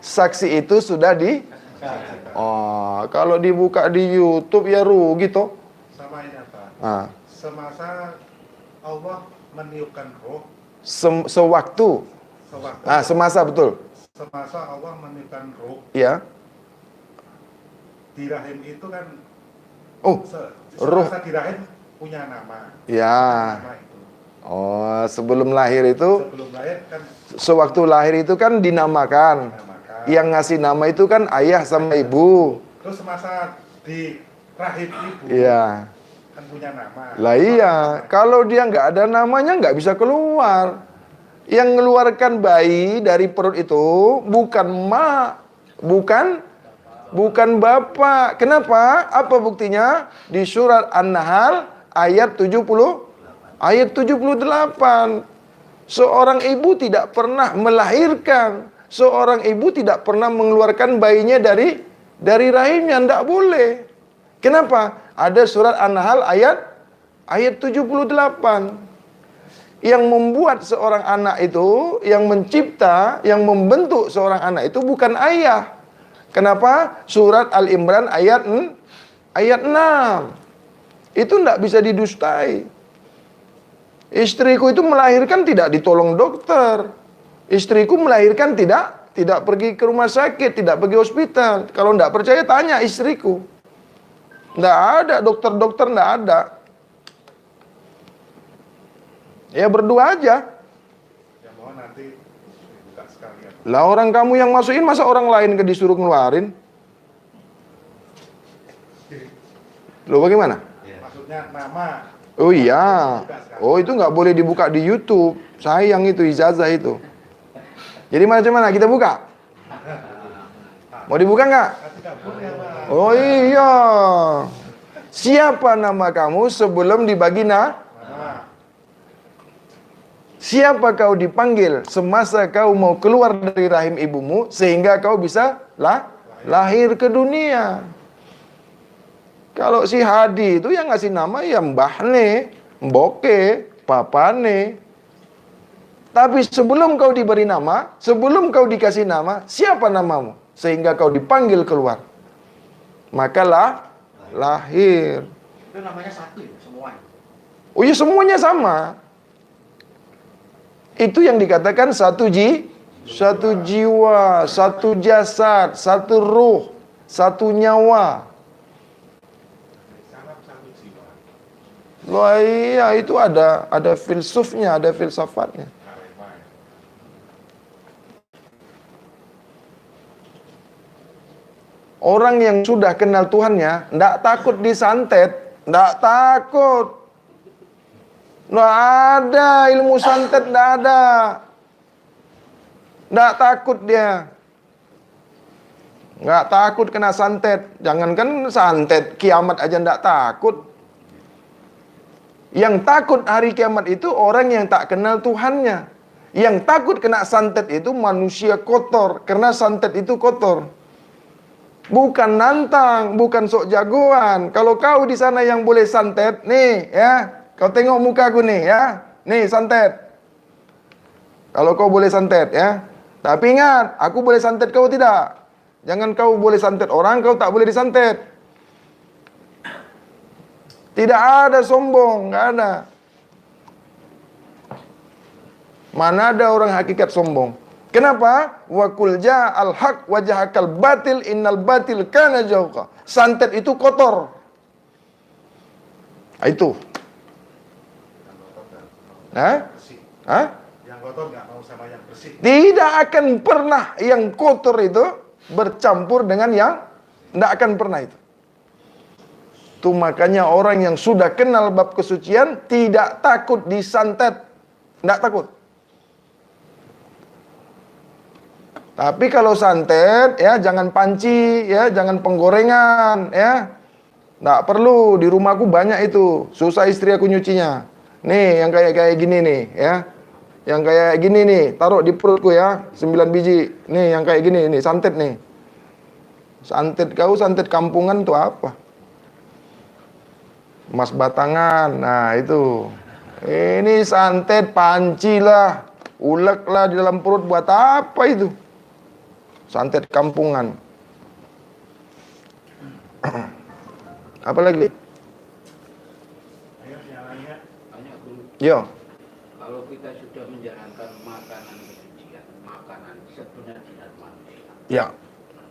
saksi itu sudah kalau dibuka di YouTube ya rugi toh. sama ini apa? Ah. Semasa Allah meniupkan roh, Sewaktu. Semasa, betul. Semasa Allah meniupkan roh, Ya. di rahim itu kan Roh. semasa di rahim punya nama. Ya. Nama itu. Sebelum lahir itu, Sebelum lahir kan sewaktu lahir itu kan dinamakan. dinamakan. Yang ngasih nama itu kan ayah sama ibu. Terus semasa di rahim ibu Iya. kan punya nama. Lah iya, kalau dia nggak ada namanya nggak bisa keluar. Yang mengeluarkan bayi dari perut itu bukan mak, bukan bapak. Kenapa? Apa buktinya? Di surat An-Nahl ayat 78. Seorang ibu tidak pernah melahirkan. Seorang ibu tidak pernah mengeluarkan bayinya dari rahimnya, tidak boleh. Kenapa? Ada surat An-Nahl ayat 78. Yang membuat seorang anak itu, yang mencipta, yang membentuk seorang anak itu bukan ayah. Kenapa? Surat Al-Imran ayat 6. Itu tidak bisa didustai. Istriku itu melahirkan tidak ditolong dokter. Istriku melahirkan tidak pergi ke rumah sakit, tidak pergi hospital. Kalau tidak percaya tanya istriku. Tidak ada dokter-dokter, tidak ada. Ya berdua aja. Ya mohon nanti dibuka sekalian. Lah orang kamu yang masukin, masa orang lain ke disuruh ngeluarin? Loh bagaimana? Maksudnya nama. Oh iya. Oh itu nggak boleh dibuka di YouTube. Sayang itu ijazah itu. Jadi macam mana kita buka? Mau dibuka nggak? Oh iya. Siapa nama kamu sebelum dibagi Siapa kau dipanggil semasa kau mau keluar dari rahim ibumu sehingga kau bisa lahir ke dunia. Kalau si Hadi itu yang ngasih nama ya mbahne, mboke, papane. Tapi sebelum kau diberi nama, sebelum kau dikasih nama, siapa namamu? Sehingga kau dipanggil keluar. Maka lahir. Itu namanya satu ya, semuanya. Oh iya semuanya sama. Itu yang dikatakan satu jiwa, satu jasad, satu ruh, satu nyawa. Loh iya itu ada filsufnya, ada filsafatnya. Orang yang sudah kenal Tuhannya, tidak takut disantet, tidak takut. Nggak ada ilmu santet, tidak ada. Tidak takut dia. Nggak takut kena santet. Jangankan santet, kiamat aja tidak takut. Yang takut hari kiamat itu orang yang tak kenal Tuhannya. Yang takut kena santet itu manusia kotor, karena santet itu kotor. Bukan nantang, bukan sok jagoan. Kalau kau di sana yang boleh santet, nih ya, Kau tengok muka aku nih ya. Nih santet. Kalau kau boleh santet ya. Tapi ingat, aku boleh santet kau tidak. Jangan kau boleh santet orang, kau tak boleh disantet. Tidak ada sombong, nggak ada. Mana ada orang hakikat sombong? Kenapa? Wa qul ja'al haq wa jahakal batil innal batil kana zahuqa. Santet itu kotor. Itu. Hah? Bersih. Hah? Yang kotor nggak mau sama yang bersih. Tidak akan pernah yang kotor itu bercampur dengan yang tidak akan pernah itu. Itu makanya orang yang sudah kenal bab kesucian tidak takut disantet. Tidak takut. Tapi kalau santet ya jangan panci ya, jangan penggorengan ya. Nggak perlu, di rumahku banyak itu. Susah istri aku nyucinya. Nih yang kayak gini nih ya. Yang kayak gini nih, taruh di perutku ya, 9 biji. Nih yang kayak gini nih, santet nih. Santet kau, santet kampungan tuh apa? Emas batangan. Nah, itu. Ini santet panci lah. Ulek lah di dalam perut buat apa itu? Santet kampungan. Apa lagi? Ayo yang lainnya. Banyak guru. Yo. Kalau kita sudah menjalankan makanan kesucian, makanan sebenarnya manusia, Ya.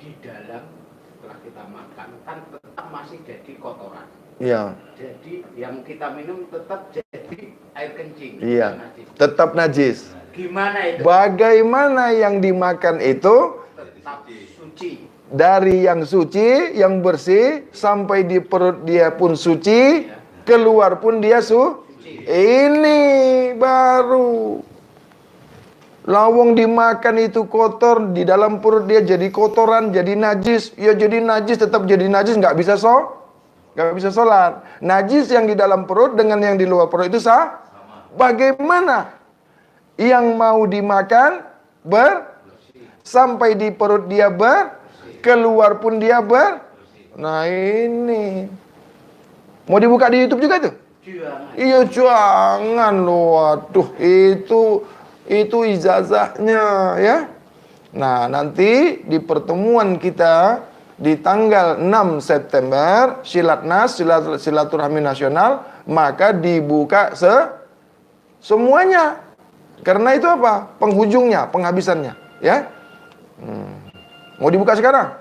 di dalam setelah kita makan kan tetap masih jadi kotoran. Iya. Jadi yang kita minum tetap jadi air kencing. Iya. Najis. Tetap najis. Gimana itu? Bagaimana yang dimakan itu Tetap suci. dari yang suci, yang bersih, sampai di perut dia pun suci, keluar pun dia suci. Ini baru. Lawang dimakan itu kotor, di dalam perut dia jadi kotoran, jadi najis. Ya jadi najis, tetap jadi najis, nggak bisa sholat. Najis yang di dalam perut dengan yang di luar perut itu sah. Bagaimana yang mau dimakan sampai di perut dia keluar pun dia Nah ini mau dibuka di YouTube juga tuh? Jangan. Iya jangan loh, waduh itu ijazahnya ya. Nah nanti di pertemuan kita di tanggal 6 September Silatnas, silaturahmi nasional, maka dibuka semuanya. Karena itu apa? Penghujungnya, penghabisannya ya. Mau dibuka sekarang?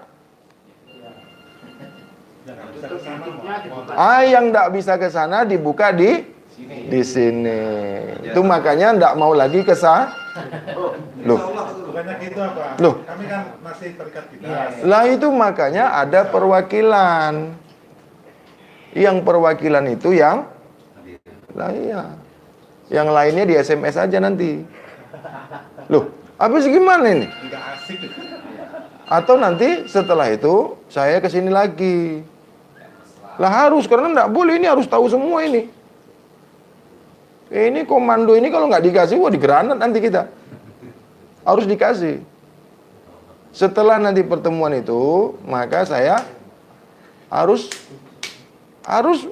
Jangan bisa ke sana. Tutupnya dibuka. Yang enggak bisa ke sana dibuka di sini. Itu makanya enggak mau lagi ke sana. Loh. Bukannya gitu apa? Loh. Kami kan masih terikat dinas. Lah itu makanya ada perwakilan. Yang perwakilan itu yang iya. Yang lainnya di SMS aja nanti. Loh, habis gimana ini? Enggak asik. Atau nanti setelah itu saya kesini lagi. Lah harus, karena enggak boleh, ini harus tahu semua ini. Ini komando ini kalau nggak dikasih, wah digranat nanti kita. Harus dikasih. Setelah nanti pertemuan itu, maka saya harus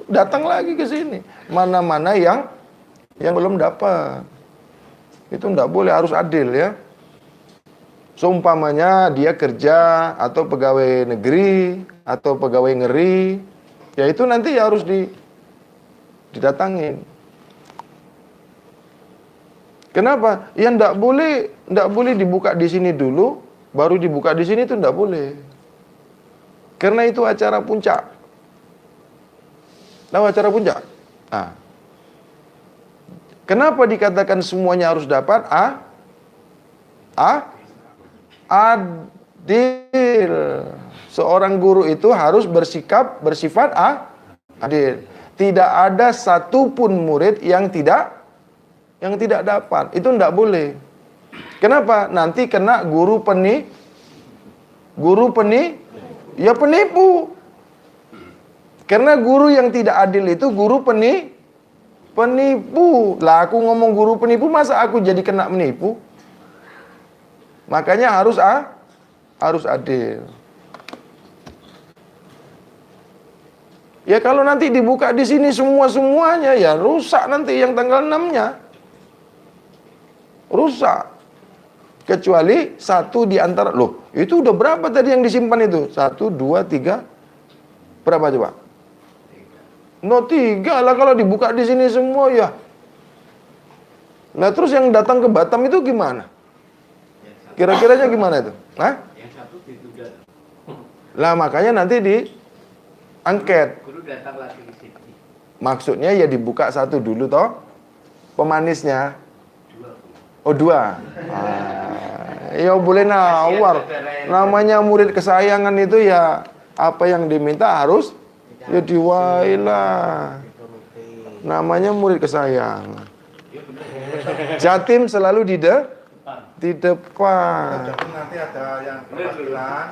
datang lagi ke sini. Mana-mana yang belum dapat. Itu enggak boleh, harus adil ya. Seumpamanya dia kerja atau pegawai negeri atau pegawai ngeri, ya itu nanti ya harus didatangin. Kenapa? Ya enggak boleh dibuka di sini dulu, baru dibuka di sini itu enggak boleh. Karena itu acara puncak. Tahu acara puncak? Kenapa dikatakan semuanya harus dapat? Adil. Seorang guru itu harus bersifat adil. Tidak ada satupun murid yang tidak dapat. Itu tidak boleh. Kenapa? Nanti kena guru penipu. Karena guru yang tidak adil itu guru penipu. Lah aku ngomong guru penipu, masa aku jadi kena menipu? Makanya harus adil. Ya kalau nanti dibuka di sini semuanya ya rusak nanti yang tanggal 6-nya. Rusak. Kecuali satu di antara, loh itu udah berapa tadi yang disimpan itu? 1, 2, 3, berapa coba? No 3 lah kalau dibuka di sini semua ya. Nah terus yang datang ke Batam itu gimana? Kira-kiranya gimana itu? Hah? Yang satu ditunda. Lah makanya nanti diangket. Guru datang lagi ke sini. Maksudnya ya dibuka satu dulu toh. Pemanisnya. 2. Oh 2. Ya boleh nawar. Namanya murid kesayangan itu ya apa yang diminta harus ya diwailah. Namanya murid kesayangan. Jatim selalu di depan. Jadi nanti ada yang perwakilan,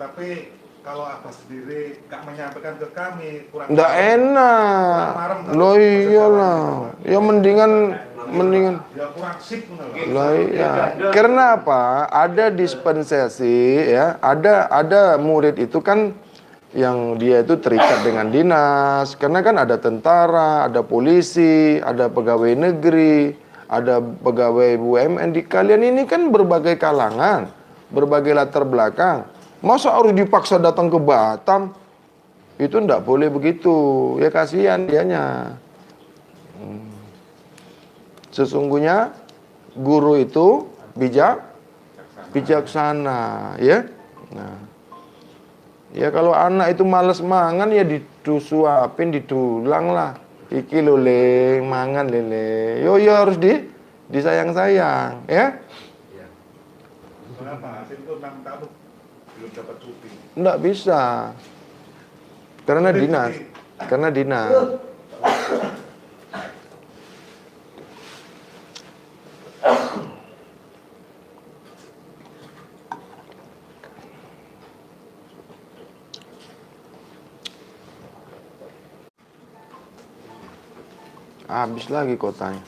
tapi kalau Abah sendiri gak menyampaikan ke kami kurang Nggak enak. Loh iyalah. Ya mendingan ya kurang sip ngono lho. lah iya. Karena apa? Ada dispensasi ya. Ada murid itu kan yang dia itu terikat dengan dinas. Karena kan ada tentara, ada polisi, ada pegawai negeri, ada pegawai BUMN. Di kalian ini kan berbagai kalangan, berbagai latar belakang. Masa harus dipaksa datang ke Batam? Itu ndak boleh begitu. Ya kasihan dianya. Sesungguhnya guru itu bijaksana, ya. Nah, ya kalau anak itu males mangan ya disuapin, didulang lah. Iki lho le, mangan lele. Yo harus disayang-sayang, ya. Kenapa? Hasil itu 6 tahun belum dapat cuti. Nggak bisa. Karena dinas. Karena dinas. Habis lagi kotanya.